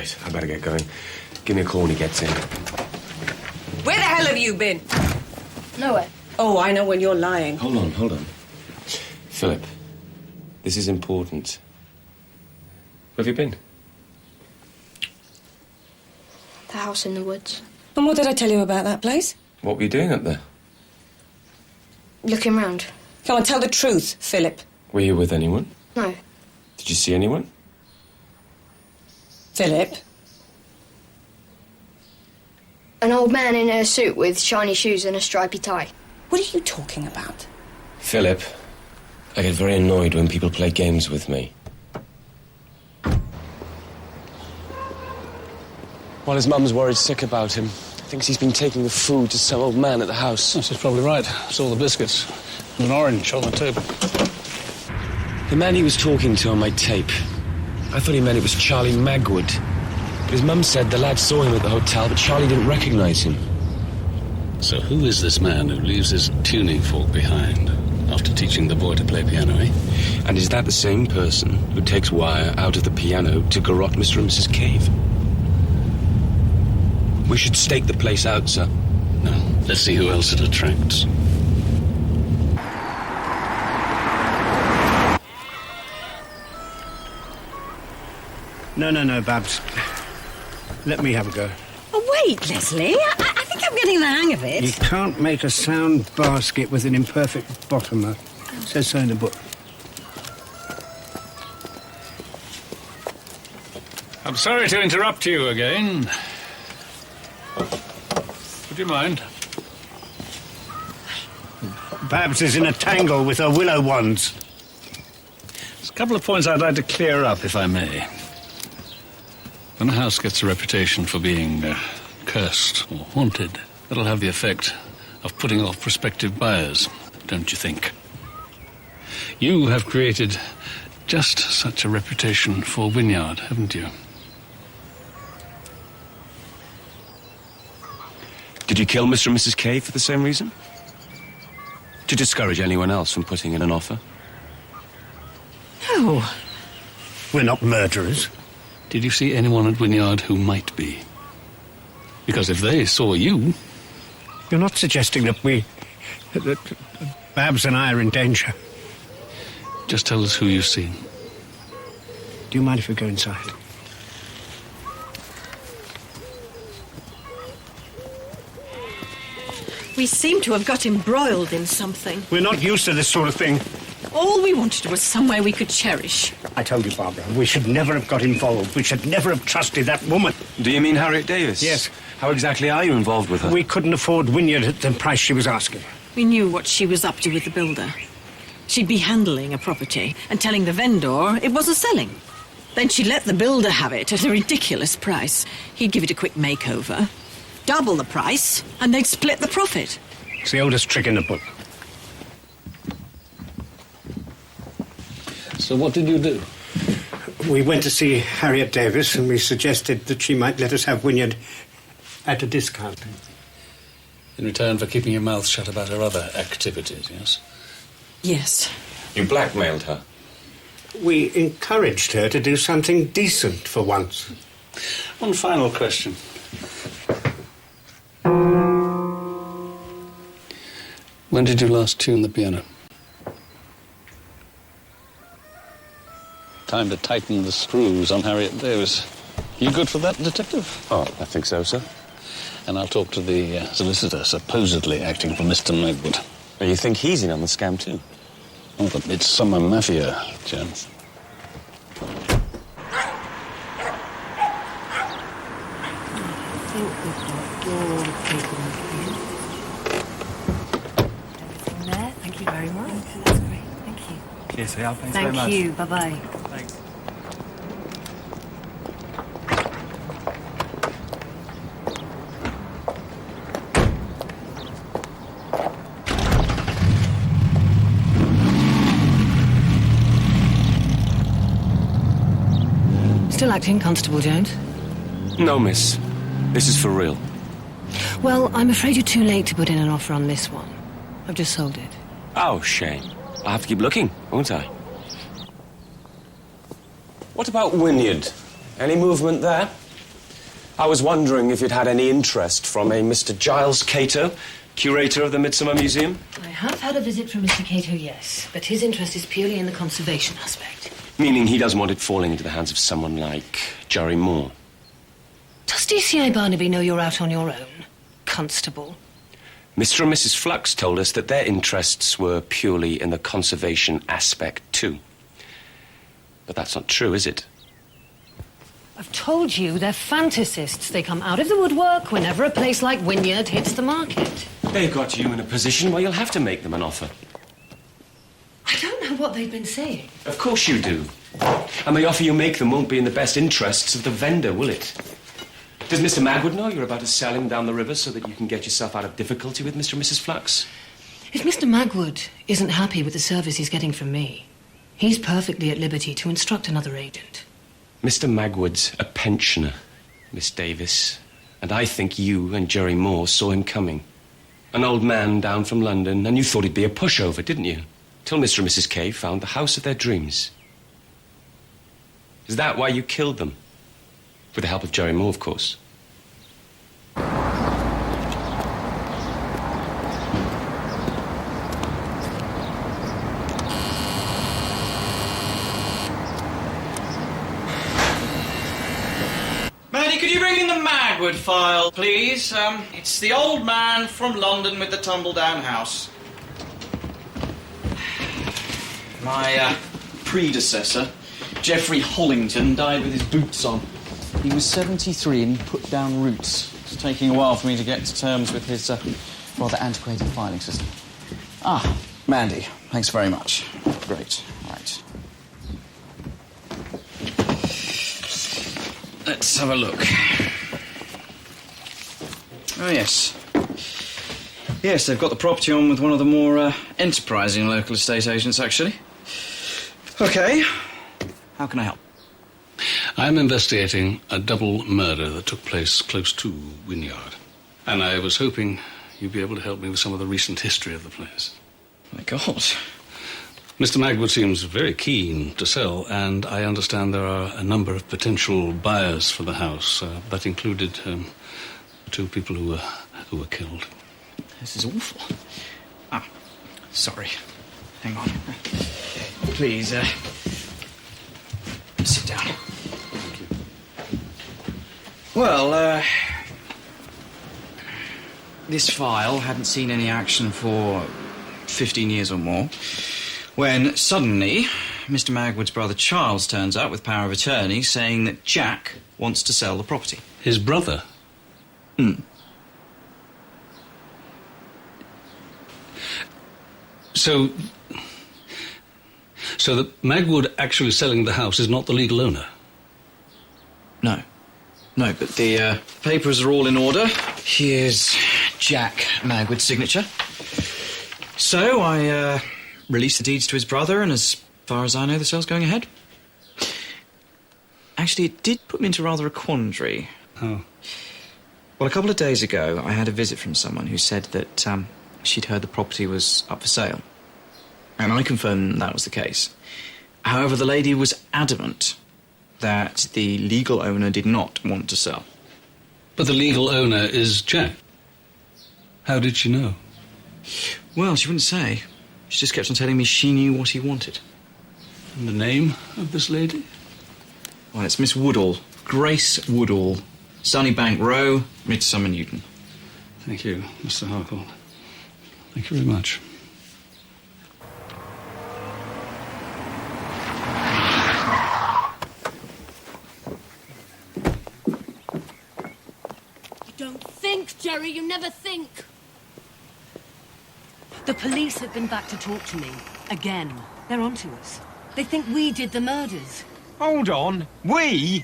Right, I better get going. Give me a call when he gets in. Where the hell have you been? Nowhere. Oh, I know when you're lying. Hold on. Philip, this is important. Where have you been? The house in the woods. And what did I tell you about that place? What were you doing up there? Looking round. Come on, tell the truth, Philip. Were you with anyone? No. Did you see anyone? Philip? An old man in a suit with shiny shoes and a stripy tie. What are you talking about? Philip, I get very annoyed when people play games with me. While his mum's worried sick about him, thinks he's been taking the food to some old man at the house. She's probably right. Saw the biscuits and an orange on the table. The man he was talking to on my tape, I thought he meant it was Charlie Magwood. But his mum said the lad saw him at the hotel, but Charlie didn't recognise him. So who is this man who leaves his tuning fork behind after teaching the boy to play piano, eh? And is that the same person who takes wire out of the piano to garrote Mr. and Mrs. Cave? We should stake the place out, sir. No, let's see who else it attracts. No, Babs. Let me have a go. Oh, wait, Leslie. I think I'm getting the hang of it. You can't make a sound basket with an imperfect bottomer. It says so in the book. I'm sorry to interrupt you again. Would you mind? Babs is in a tangle with her willow wands. There's a couple of points I'd like to clear up, if I may. When a house gets a reputation for being cursed or haunted, that'll have the effect of putting off prospective buyers, don't you think? You have created just such a reputation for Wynyard, haven't you? Did you kill Mr. and Mrs. Cave for the same reason? To discourage anyone else from putting in an offer? No. We're not murderers. Did you see anyone at Wynyard who might be? Because if they saw you... You're not suggesting that that Babs and I are in danger. Just tell us who you've seen. Do you mind if we go inside? We seem to have got embroiled in something. We're not used to this sort of thing. All we wanted was somewhere we could cherish. I told you, Barbara, we should never have got involved. We should never have trusted that woman. Do you mean Harriet Davis? Yes. How exactly are you involved with her? We couldn't afford Wynyard at the price she was asking. We knew what she was up to with the builder. She'd be handling a property and telling the vendor it wasn't selling. Then she'd let the builder have it at a ridiculous price. He'd give it a quick makeover, double the price, and they'd split the profit. It's the oldest trick in the book. So what did you do? We went to see Harriet Davis and we suggested that she might let us have Wynyard at a discount. In return for keeping your mouth shut about her other activities, yes? Yes. You blackmailed her? We encouraged her to do something decent for once. One final question. When did you last tune the piano? Time to tighten the screws on Harriet Davis. You good for that, Detective? Oh, I think so, sir. And I'll talk to the solicitor supposedly acting for Mr. Magwood. You think he's in on the scam, too? Oh, the Midsomer Mafia, Jen. There. Thank you very much. That's great. Thank you. Cheers, yeah, thanks very much. Thank you. Bye-bye. Thanks. Still acting, Constable Jones? No, miss. This is for real. Well, I'm afraid you're too late to put in an offer on this one. I've just sold it. Oh, shame. I'll have to keep looking, won't I? What about Wynyard? Any movement there? I was wondering if you'd had any interest from a Mr. Giles Cato, curator of the Midsomer Museum. I have had a visit from Mr. Cato, yes, but his interest is purely in the conservation aspect. Meaning he doesn't want it falling into the hands of someone like Jerry Moore. Does DCI Barnaby know you're out on your own, Constable? Mr. and Mrs. Flux told us that their interests were purely in the conservation aspect, too. But that's not true, is it? I've told you they're fantasists. They come out of the woodwork whenever a place like Wynyard hits the market. They've got you in a position where you'll have to make them an offer. I don't know what they've been saying. Of course you do. And the offer you make them won't be in the best interests of the vendor, will it? Does Mr. Magwood know you're about to sell him down the river so that you can get yourself out of difficulty with Mr. and Mrs. Flux? If Mr. Magwood isn't happy with the service he's getting from me, he's perfectly at liberty to instruct another agent. Mr. Magwood's a pensioner, Miss Davis, and I think you and Jerry Moore saw him coming. An old man down from London, and you thought he'd be a pushover, didn't you? Till Mr. and Mrs. K found the house of their dreams. Is that why you killed them? With the help of Jerry Moore, of course. Mandy, could you bring in the Magwood file, please? It's the old man from London with the tumbledown house. My predecessor, Geoffrey Hollington, died with his boots on. He was 73 and he put down roots. It's taking a while for me to get to terms with his rather antiquated filing system. Ah, Mandy, thanks very much. Great. Right. Let's have a look. Oh, yes. Yes, they've got the property on with one of the more enterprising local estate agents, actually. OK. How can I help? I'm investigating a double murder that took place close to Wynyard. And I was hoping you'd be able to help me with some of the recent history of the place. My God. Mr. Magwood seems very keen to sell, and I understand there are a number of potential buyers for the house. That included the two people who were killed. This is awful. Ah, sorry. Hang on. Please, sit down. Thank you. Well, this file hadn't seen any action for 15 years or more, when suddenly Mr. Magwood's brother Charles turns up with power of attorney saying that Jack wants to sell the property. His brother? So that Magwood actually selling the house is not the legal owner? No. No, but the papers are all in order. Here's Jack Magwood's signature. So I released the deeds to his brother, and as far as I know, the sale's going ahead. Actually, it did put me into rather a quandary. Oh. Well, a couple of days ago, I had a visit from someone who said that she'd heard the property was up for sale. And I confirmed that was the case. However, the lady was adamant that the legal owner did not want to sell. But the legal owner is Jack. How did she know? Well, she wouldn't say. She just kept on telling me she knew what he wanted. And the name of this lady? Well, it's Miss Woodall. Grace Woodall. Sunnybank Row, Midsomer Newton. Thank you, Mr. Harcourt. Thank you very much. You don't think, Jerry, you never think. The police have been back to talk to me. Again. They're onto us. They think we did the murders. Hold on. We?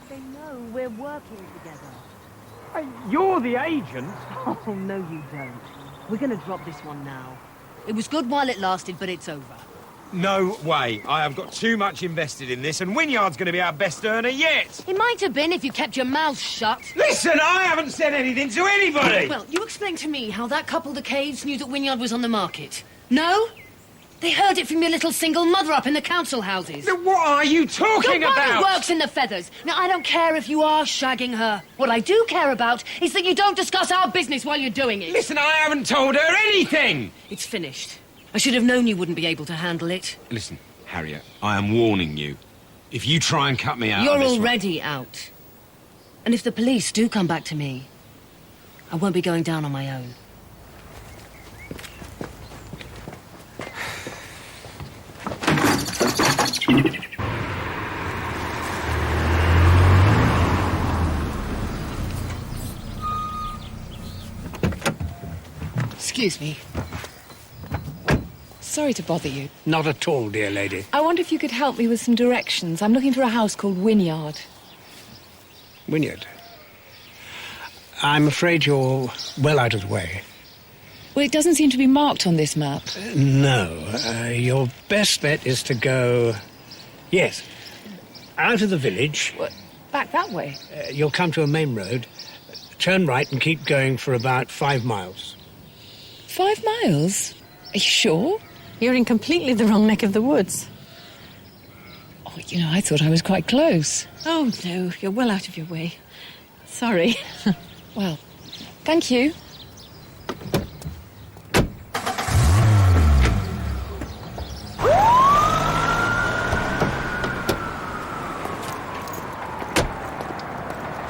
They know we're working together. You're the agent. Oh, no, you don't. We're going to drop this one now. It was good while it lasted, but it's over. No way. I have got too much invested in this, and Wynyard's going to be our best earner yet. It might have been if you kept your mouth shut. Listen, I haven't said anything to anybody. Well, you explain to me how that couple, the Caves, knew that Wynyard was on the market. No? They heard it from your little single mother up in the council houses. Now, what are you talking Your about? mother works in the feathers. Now, I don't care if you are shagging her. What I do care about is that you don't discuss our business while you're doing it. Listen, I haven't told her anything. It's finished. I should have known you wouldn't be able to handle it. Listen, Harriet, I am warning you. If you try and cut me out You're of this already out. And if the police do come back to me, I won't be going down on my own. Excuse me. Sorry to bother you. Not at all, dear lady. I wonder if you could help me with some directions. I'm looking for a house called Wynyard. Wynyard. I'm afraid you're well out of the way. Well, it doesn't seem to be marked on this map. No. Your best bet is to go... Yes. Out of the village. What? Back that way? You'll come to a main road. Turn right and keep going for about 5 miles. 5 miles? Are you sure? You're in completely the wrong neck of the woods. Oh, you know, I thought I was quite close. Oh, no, you're well out of your way. Sorry. Well, thank you.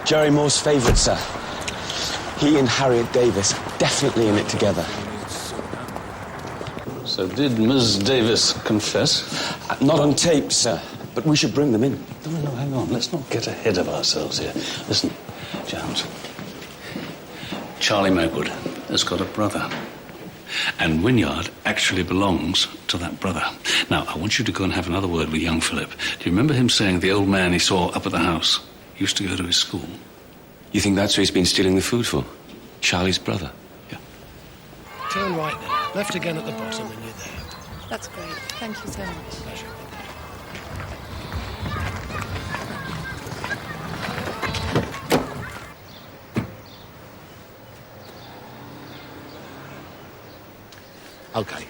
Jerry Moore's favourite, sir. He and Harriet Davis are definitely in it together. So did Ms. Davis confess? Not on tape, sir, but we should bring them in. No, hang on. Let's not get ahead of ourselves here. Listen, Jones. Charlie Megwood has got a brother. And Wynyard actually belongs to that brother. Now, I want you to go and have another word with young Philip. Do you remember him saying the old man he saw up at the house used to go to his school? You think that's who he's been stealing the food for? Charlie's brother? Yeah. Turn right now. Left again at the bottom and you're there. That's great. Thank you so much. Pleasure. OK.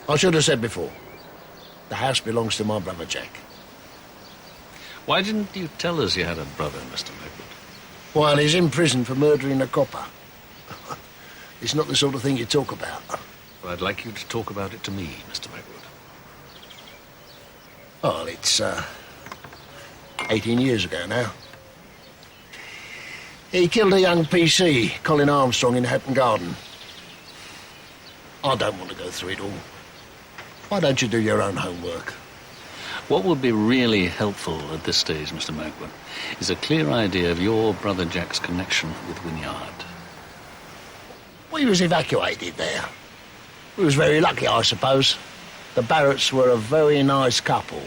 I should have said before, the house belongs to my brother Jack. Why didn't you tell us you had a brother, Mr. Megwood? Well, he's in prison for murdering a copper. It's not the sort of thing you talk about. Well, I'd like you to talk about it to me, Mr. Megwood. Well, it's 18 years ago now. He killed a young PC, Colin Armstrong, in Hatton Garden. I don't want to go through it all. Why don't you do your own homework? What would be really helpful at this stage, Mr. Megwood, is a clear idea of your brother Jack's connection with Wynyard. We was evacuated there. We was very lucky, I suppose. The Barretts were a very nice couple.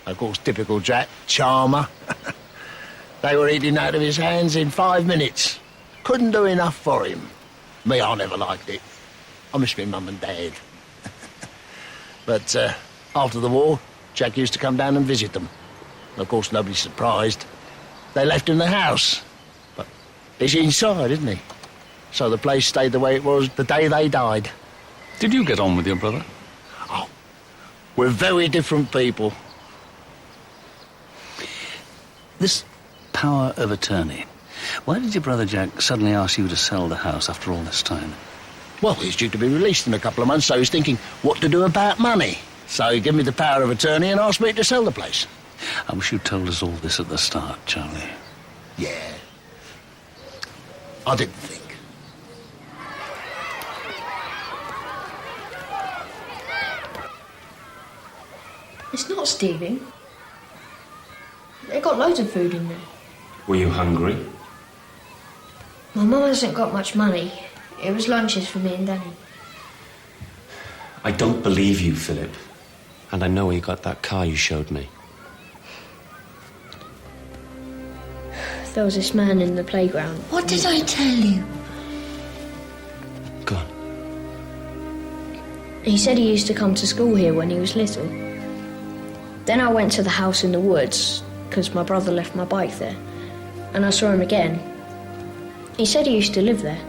Of course, typical Jack, charmer. They were eating out of his hands in 5 minutes. Couldn't do enough for him. Me, I never liked it. I miss my mum and dad. But after the war, Jack used to come down and visit them. And of course, nobody's surprised. They left him the house. But he's inside, isn't he? So the place stayed the way it was the day they died. Did you get on with your brother? Oh, we're very different people. This power of attorney. Why did your brother Jack suddenly ask you to sell the house after all this time? Well, he's due to be released in a couple of months, so he's thinking what to do about money. So he gave me the power of attorney and asked me to sell the place. I wish you'd told us all this at the start, Charlie. Yeah. I didn't think. It's not stealing. They've got loads of food in there. Were you hungry? My mum hasn't got much money. It was lunches for me and Danny. I don't believe you, Philip. And I know where you got that car you showed me. There was this man in the playground. What did I tell you? Go on. He said he used to come to school here when he was little. Then I went to the house in the woods, because my brother left my bike there, and I saw him again. He said he used to live there.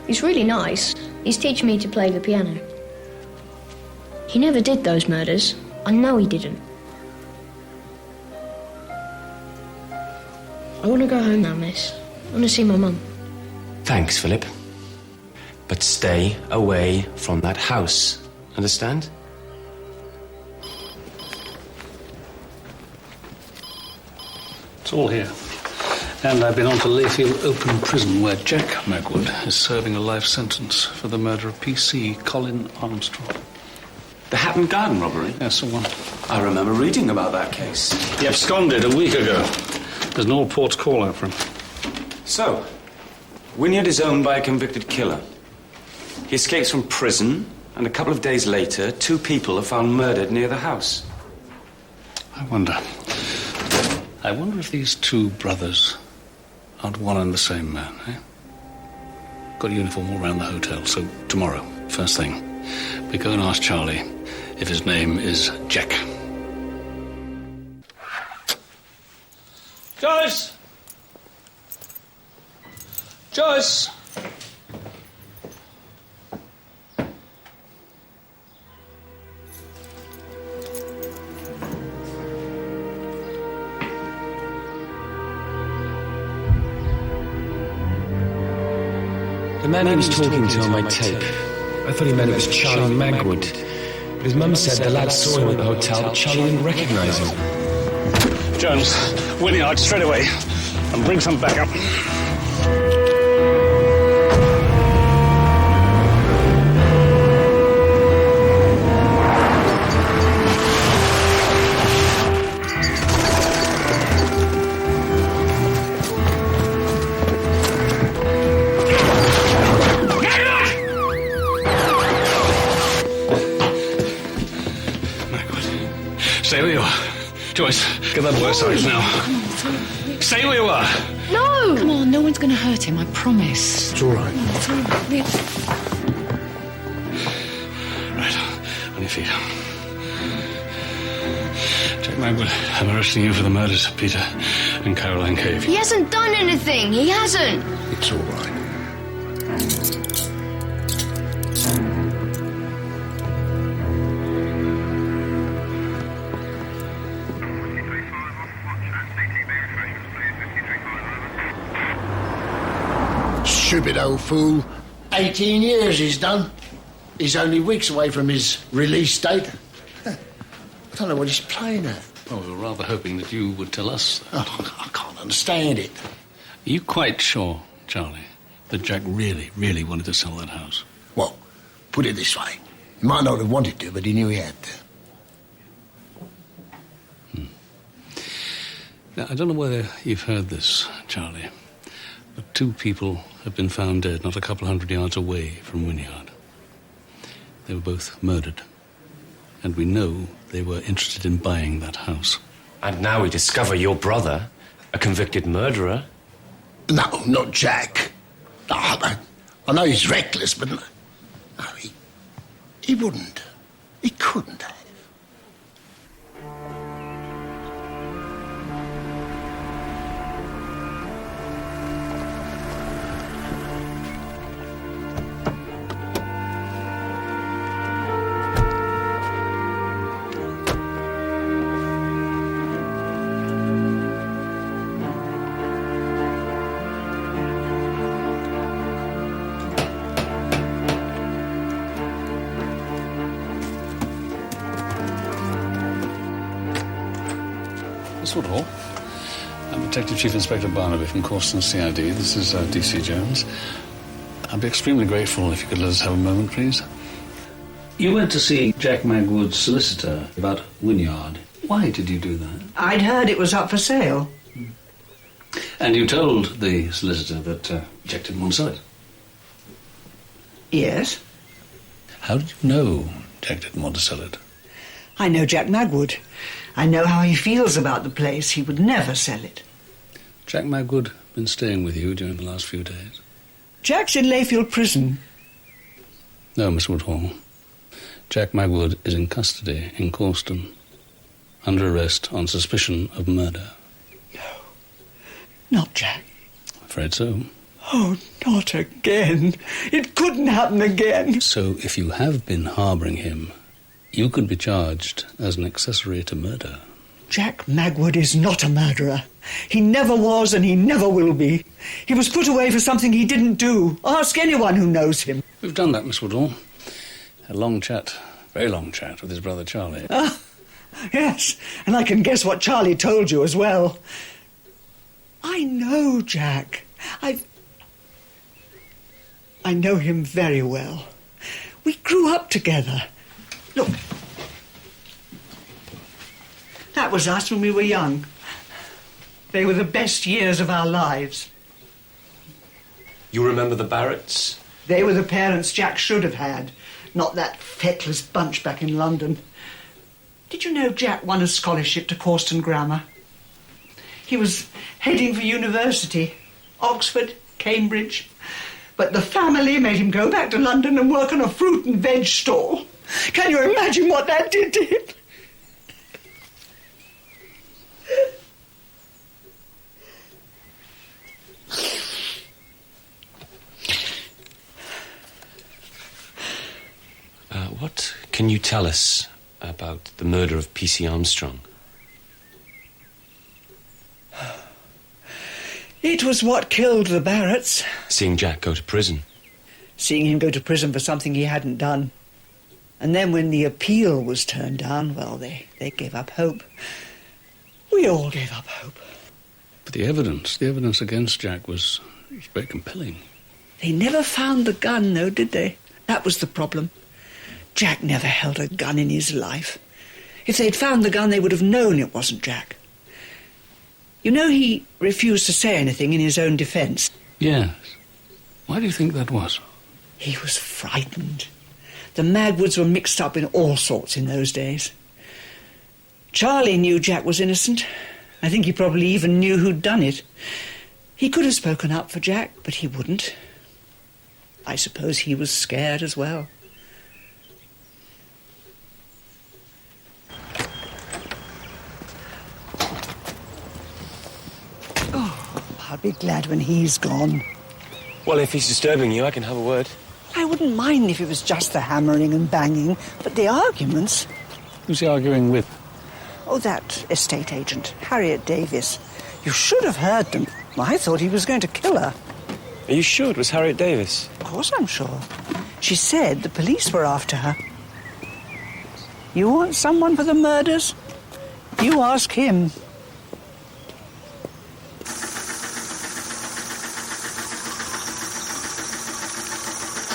He's really nice. He's teaching me to play the piano. He never did those murders. I know he didn't. I want to go home now, miss. I want to see my mum. Thanks, Philip. But stay away from that house. Understand? It's all here. And I've been on to Layfield Open Prison, where Jack Magwood is serving a life sentence for the murder of PC Colin Armstrong. The Hatton Garden robbery? Yes, the one. I remember reading about that case. He absconded a week ago. There's an all ports call out for him. So, Wynyard is owned by a convicted killer. He escapes from prison, and a couple of days later, 2 people are found murdered near the house. I wonder if these 2 brothers aren't one and the same man, eh? Got a uniform all around the hotel, so tomorrow, first thing, we go and ask Charlie if his name is Jack. Joyce! Joyce! The man he was talking to on my tape, I thought he meant it was Charlie Magwood. But his mum said the lad saw him at the hotel, but Charlie didn't recognise him. Jones, Wynyard, straight away, and bring some backup. Stay where you are. Joyce, get that boy aside now. Stay where you are. No! Come on, no one's going to hurt him, I promise. It's all right. It's all right. Yeah. Right, on your feet. Jack Magwood, I'm arresting you for the murders of Peter and Caroline Cave. He hasn't done anything. He hasn't. It's all right. Stupid old fool. 18 years he's done. He's only weeks away from his release date. I don't know what he's playing at. Well, we were rather hoping that you would tell us that. Oh, I can't understand it. Are you quite sure, Charlie, that Jack really wanted to sell that house? Well, put it this way. He might not have wanted to, but he knew he had to. Now, I don't know whether you've heard this, Charlie, but 2 people have been found dead not a couple 100 yards away from Wynyard. They were both murdered. And we know they were interested in buying that house. And now we discover your brother, a convicted murderer. No, not Jack. No, I know he's reckless, but no, he wouldn't. He couldn't have. Woodhall. I'm Detective Chief Inspector Barnaby from Corston CID. This is DC Jones. I'd be extremely grateful if you could let us have a moment, please. You went to see Jack Magwood's solicitor about Wynyard. Why did you do that? I'd heard it was up for sale. And you told the solicitor that Jack didn't want to sell it? Yes. How did you know Jack didn't want to sell it? I know Jack Magwood. I know how he feels about the place. He would never sell it. Jack Magwood been staying with you during the last few days? Jack's in Layfield Prison. No, Miss Woodhall. Jack Magwood is in custody in Causton, under arrest on suspicion of murder. Not Jack. Afraid so. Oh, not again. It couldn't happen again. So if you have been harbouring him, you could be charged as an accessory to murder. Jack Magwood is not a murderer. He never was and he never will be. He was put away for something he didn't do. Ask anyone who knows him. We've done that, Miss Woodall. Had a long chat, very long chat, with his brother Charlie. Ah, yes, and I can guess what Charlie told you as well. I know Jack. I know him very well. We grew up together. Look. That was us when we were young. They were the best years of our lives. You remember the Barretts? They were the parents Jack should have had, not that feckless bunch back in London. Did you know Jack won a scholarship to Causton Grammar? He was heading for university, Oxford, Cambridge. But the family made him go back to London and work on a fruit and veg stall. Can you imagine what that did to him? What can you tell us about the murder of P.C. Armstrong? It was what killed the Barretts. Seeing Jack go to prison. Seeing him go to prison for something he hadn't done. And then when the appeal was turned down, well, they gave up hope. We all gave up hope. But the evidence against Jack was very compelling. They never found the gun, though, did they? That was the problem. Jack never held a gun in his life. If they'd found the gun, they would have known it wasn't Jack. You know, he refused to say anything in his own defence. Yes. Why do you think that was? He was frightened. The Magwoods were mixed up in all sorts in those days. Charlie knew Jack was innocent. I think he probably even knew who'd done it. He could have spoken up for Jack, but he wouldn't. I suppose he was scared as well. I'll be glad when he's gone. Well, if he's disturbing you, I can have a word. I wouldn't mind if it was just the hammering and banging, but the arguments... Who's he arguing with? Oh, that estate agent, Harriet Davis. You should have heard them. I thought he was going to kill her. Are you sure it was Harriet Davis? Of course I'm sure. She said the police were after her. You want someone for the murders? You ask him.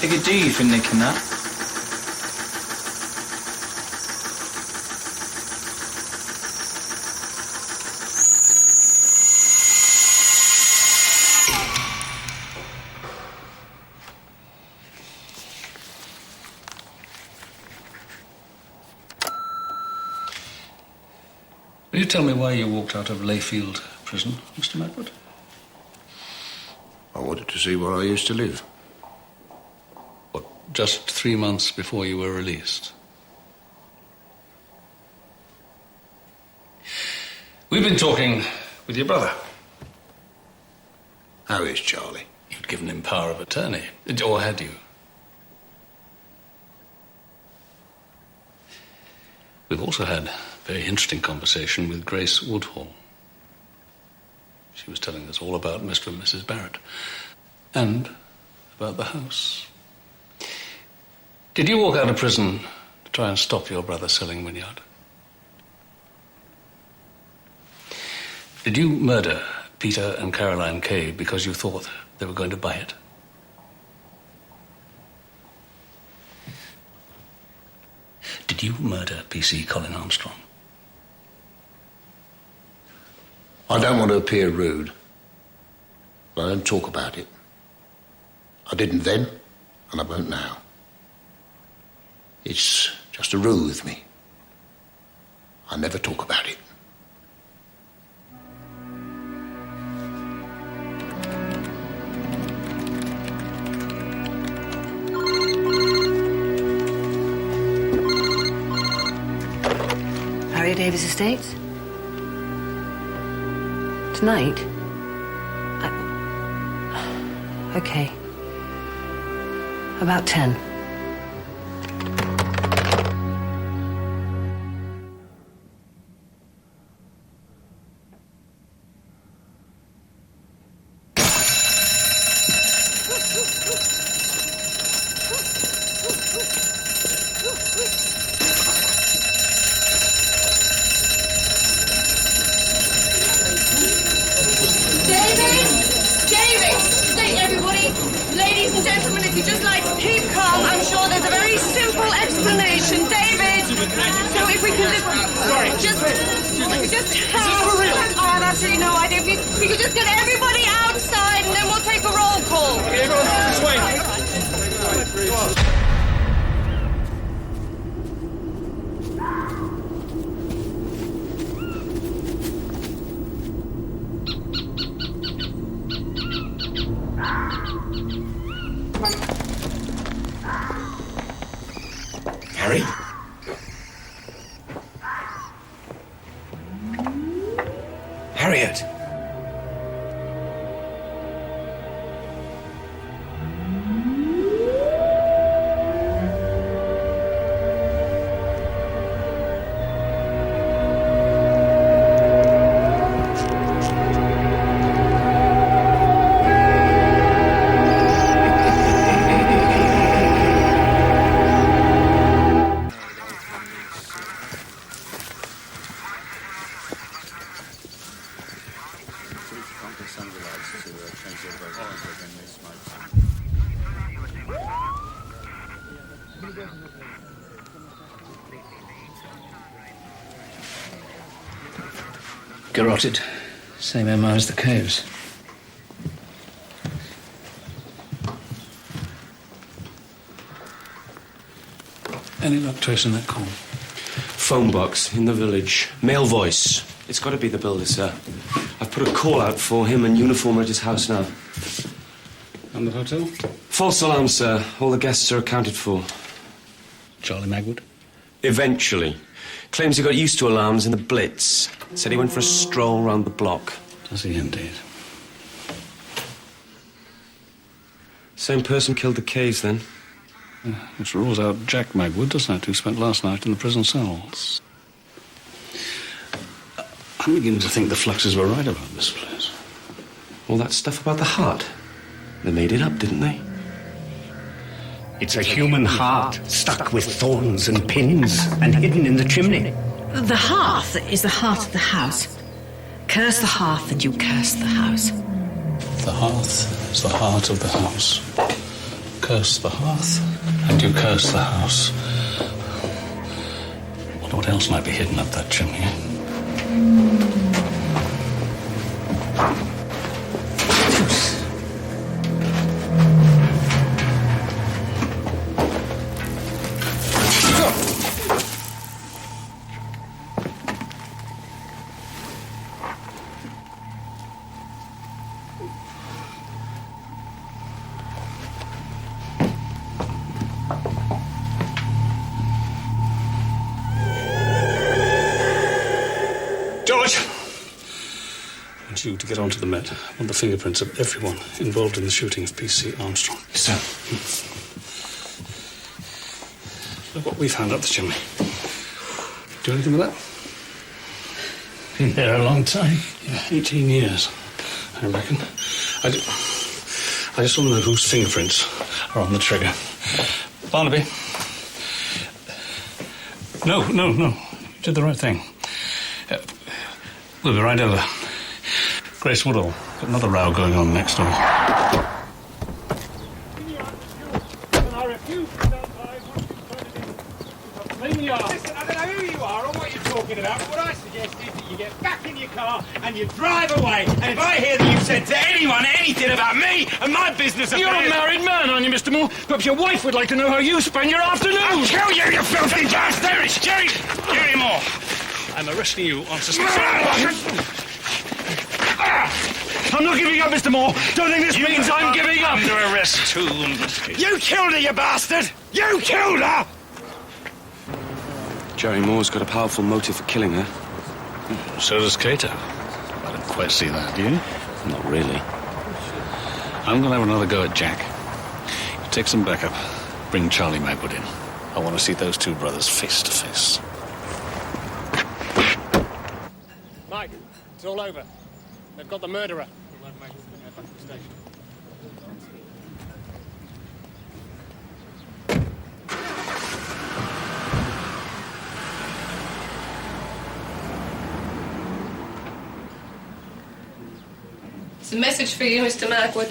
Take a D for nicking that. Will you tell me why you walked out of Layfield prison, Mr. Magwood? I wanted to see where I used to live. Just 3 months before you were released. We've been talking with your brother. How is Charlie? You'd given him power of attorney, or had you? We've also had a very interesting conversation with Grace Woodhall. She was telling us all about Mr. and Mrs. Barrett. And about the house. Did you walk out of prison to try and stop your brother selling Wynyard? Did you murder Peter and Caroline Kay because you thought they were going to buy it? Did you murder P.C. Colin Armstrong? I don't want to appear rude, but I don't talk about it. I didn't then, and I won't now. It's just a rule with me. I never talk about it. Harriet Davis Estates? Tonight? Okay. About 10. Ladies and gentlemen, if you just like to keep calm, I'm sure there's a very simple explanation. David! So if we can just for real? I have absolutely no idea. If we could just get everybody outside and then we'll take a roll call. Okay, everyone, this way. Harry? Harriet! Garroted. Same MO as the caves. Any luck tracing that call? Phone box in the village. Male voice. It's got to be the builder, sir. I've put a call out for him and uniform at his house now. And the hotel? False alarm, sir. All the guests are accounted for. Charlie Magwood? Eventually. Claims he got used to alarms in the Blitz. Said he went for a stroll round the block. Does he indeed? Same person killed the Caves, then? Which rules out Jack Magwood, doesn't it, who spent last night in the prison cells. I'm beginning to think the Fluxes were right about this place. All that stuff about the heart. They made it up, didn't they? It's a human heart stuck with thorns and pins and hidden in the chimney. The hearth is the heart of the house. Curse the hearth and you curse the house. The hearth is the heart of the house. Curse the hearth and you curse the house. Wonder what else might be hidden up that chimney? You to get onto the Met. I want the fingerprints of everyone involved in the shooting of P.C. Armstrong. Sir. Look what we found up the chimney. Do anything with that? Been there a long time. Yeah, 18 years, I reckon. I just want to know whose fingerprints are on the trigger. Barnaby. No. You did the right thing. We'll be right over. Grace Woodall, got another row going on next door. And I refuse to stand by what you're trying to do. Listen, I don't know who you are or what you're talking about, but what I suggest is that you get back in your car and you drive away. And if I hear that you've said to anyone anything about me and my business affairs... You're a married man, aren't you, Mr. Moore? Perhaps your wife would like to know how you spend your afternoon. I'll kill you, you filthy bastard! Jerry Moore! I'm arresting you on suspicion. I'm not giving up, Mr. Moore. Don't think this means I'm giving up. Under arrest, too, in this case. You killed her, you bastard! You killed her! Jerry Moore's got a powerful motive for killing her. So does Cater. I don't quite see that, do you? Not really. I'm going to have another go at Jack. You take some backup. Bring Charlie Magwood in. I want to see those two brothers face to face. Mike, it's all over. They've got the murderer. It's a message for you, Mr. Magwood.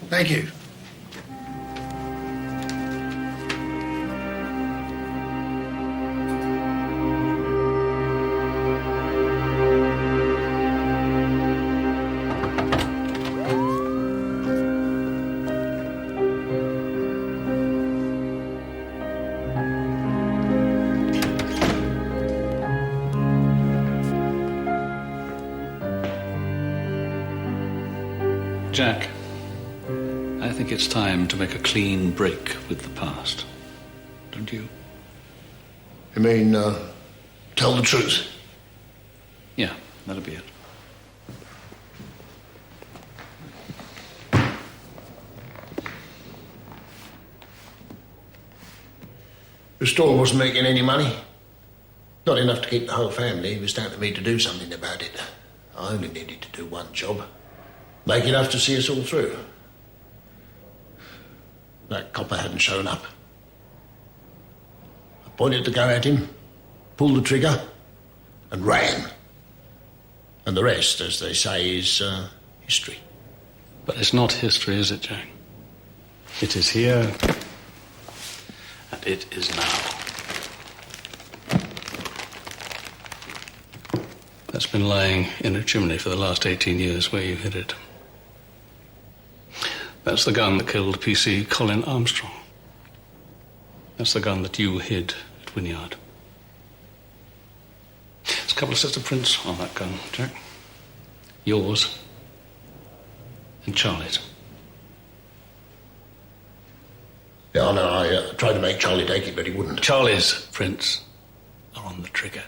Thank you. Jack, I think it's time to make a clean break with the past. Don't you? You mean, tell the truth? Yeah, that'll be it. The store wasn't making any money. Not enough to keep the whole family. It was down to me to do something about it. I only needed to do one job. Make enough to see us all through. That copper hadn't shown up. I pointed the gun at him, pulled the trigger, and ran. And the rest, as they say, is history. But it's not history, is it, Jack? It is here, and it is now. That's been lying in a chimney for the last 18 years where you hid it. That's the gun that killed PC Colin Armstrong. That's the gun that you hid at Wynyard. There's a couple of sets of prints on that gun, Jack. Yours and Charlie's. Yeah, I know. I tried to make Charlie take it, but he wouldn't. Charlie's prints are on the trigger.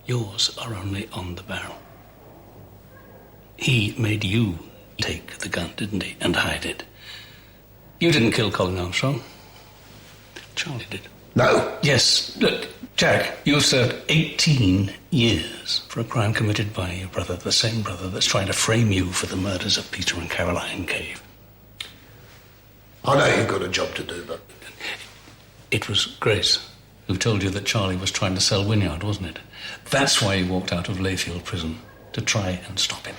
Yours are only on the barrel. He made you take the gun, didn't he, and hide it. You didn't kill Colin Armstrong. Charlie did. No. Yes. Look, Jack, you've served 18 years for a crime committed by your brother, the same brother that's trying to frame you for the murders of Peter and Caroline Cave. I know you've got a job to do, but... It was Grace who told you that Charlie was trying to sell Wynyard, wasn't it? That's why he walked out of Layfield prison, to try and stop him.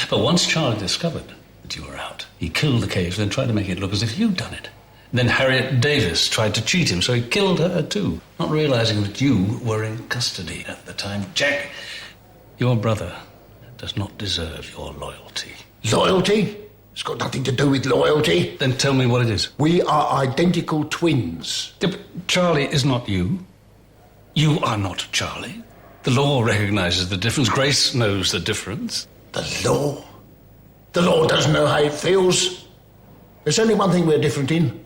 But once Charlie discovered that you were out, he killed the Caves, then tried to make it look as if you'd done it. Then Harriet Davis tried to cheat him, so he killed her too, not realizing that you were in custody at the time. Jack, your brother does not deserve your loyalty. Loyalty? It's got nothing to do with loyalty. Then tell me what it is. We are identical twins. Yeah, but Charlie is not you. You are not Charlie. The law recognizes the difference. Grace knows the difference. The law? The law doesn't know how it feels. There's only one thing we're different in.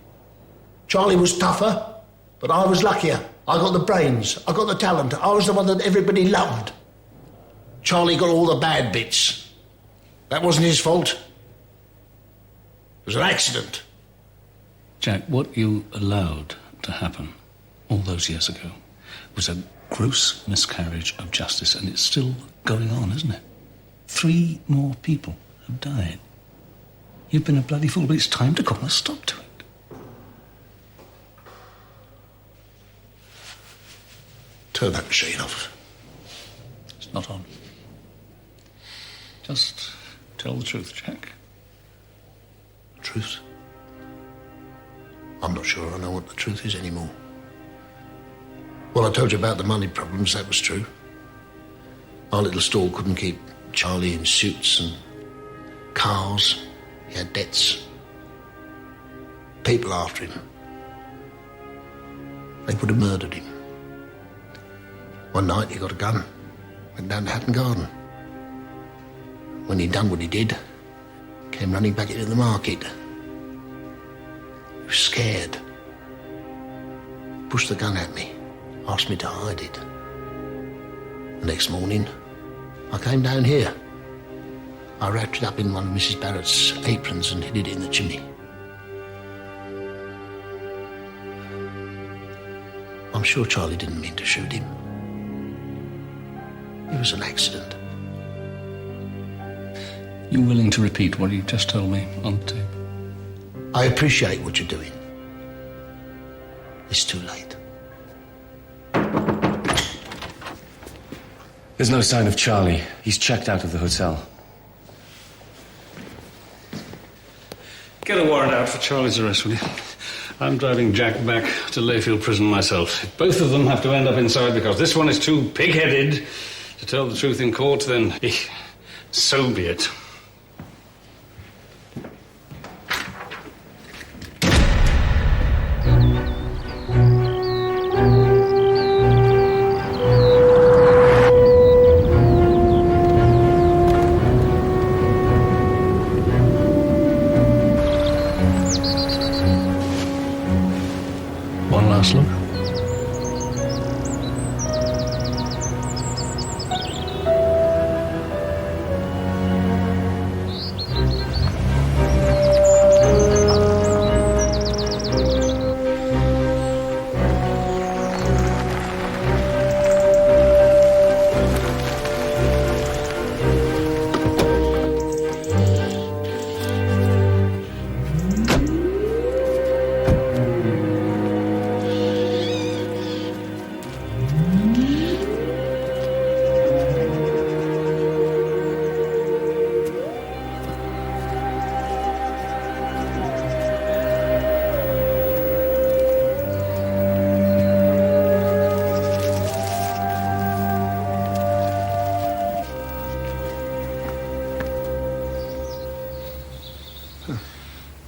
Charlie was tougher, but I was luckier. I got the brains. I got the talent. I was the one that everybody loved. Charlie got all the bad bits. That wasn't his fault. It was an accident. Jack, what you allowed to happen all those years ago was a gross miscarriage of justice, and it's still going on, isn't it? 3 more people have died. You've been a bloody fool, but it's time to call a stop to it. Turn that machine off. It's not on. Just tell the truth, Jack. Truth? I'm not sure I know what the truth is anymore. Well, I told you about the money problems, that was true. Our little store couldn't keep Charlie in suits and cars. He had debts. People after him. They would have murdered him. One night he got a gun, went down to Hatton Garden. When he'd done what he did, came running back into the market. He was scared. pushed the gun at me, asked me to hide it. The next morning, I came down here. I wrapped it up in one of Mrs. Barrett's aprons and hid it in the chimney. I'm sure Charlie didn't mean to shoot him. It was an accident. You willing to repeat what you just told me on tape? I appreciate what you're doing. It's too late. There's no sign of Charlie. He's checked out of the hotel. Get a warrant out for Charlie's arrest, will you? I'm driving Jack back to Layfield Prison myself. If both of them have to end up inside because this one is too pig-headed to tell the truth in court, then so be it. One last look.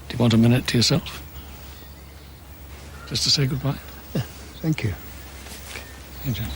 Do you want a minute to yourself? Just to say goodbye? Yeah, thank you. Here, Jack.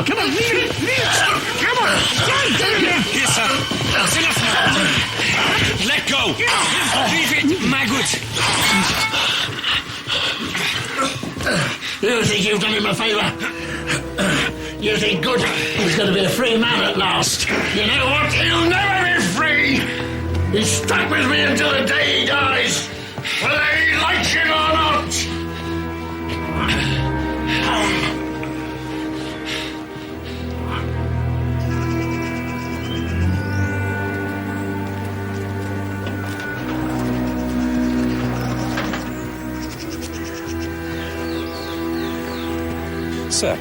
Come on, leave it! Come on! Here, sir. That's enough. Let go. Leave it, maggot. You think you've done him a favour? You think good? He's going to be a free man at last. You know what? He'll never be free. He's stuck with me until the day he dies, whether he likes it or not. Sir.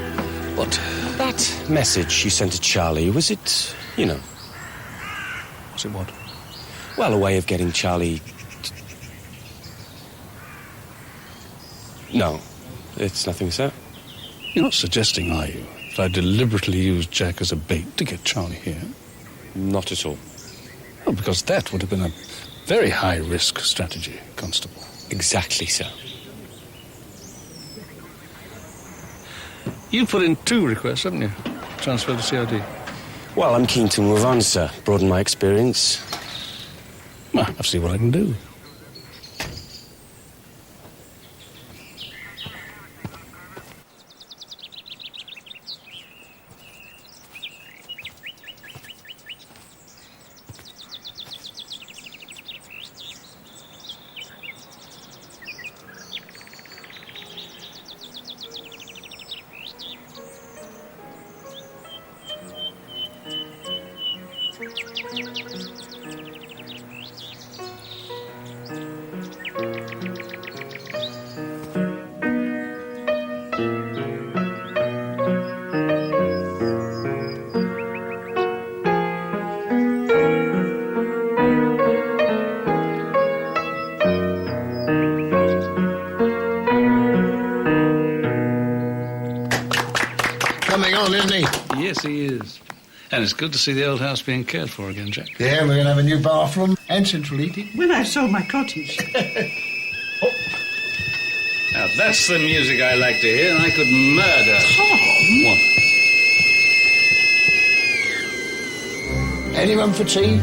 What? That message you sent to Charlie, was it, Was it what? Well, a way of getting Charlie... No, it's nothing, sir. You're not suggesting, are you, that I deliberately used Jack as a bait to get Charlie here? Not at all. Well, because that would have been a very high-risk strategy, Constable. Exactly, sir. You put in 2 requests, haven't you? Transfer to CID. Well, I'm keen to move on, sir. Broaden my experience. Well, I'll see what I can do. Coming on, isn't he? Yes, he is. And it's good to see the old house being cared for again, Jack. Yeah, we're going to have a new bathroom and central heating. When I sold my cottage. Now, that's the music I like to hear, and I could murder. What? Anyone for tea?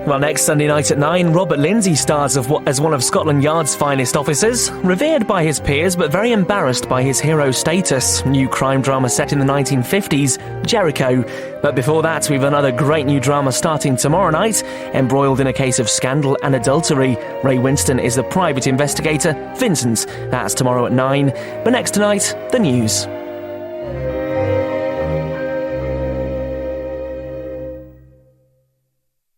Well, next Sunday night at 9, Robert Lindsay stars as one of Scotland Yard's finest officers, revered by his peers but very embarrassed by his hero status. New crime drama set in the 1950s, Jericho. But before that, we've another great new drama starting tomorrow night, embroiled in a case of scandal and adultery. Ray Winston is the private investigator, Vincent. That's tomorrow at 9. But next tonight, the news.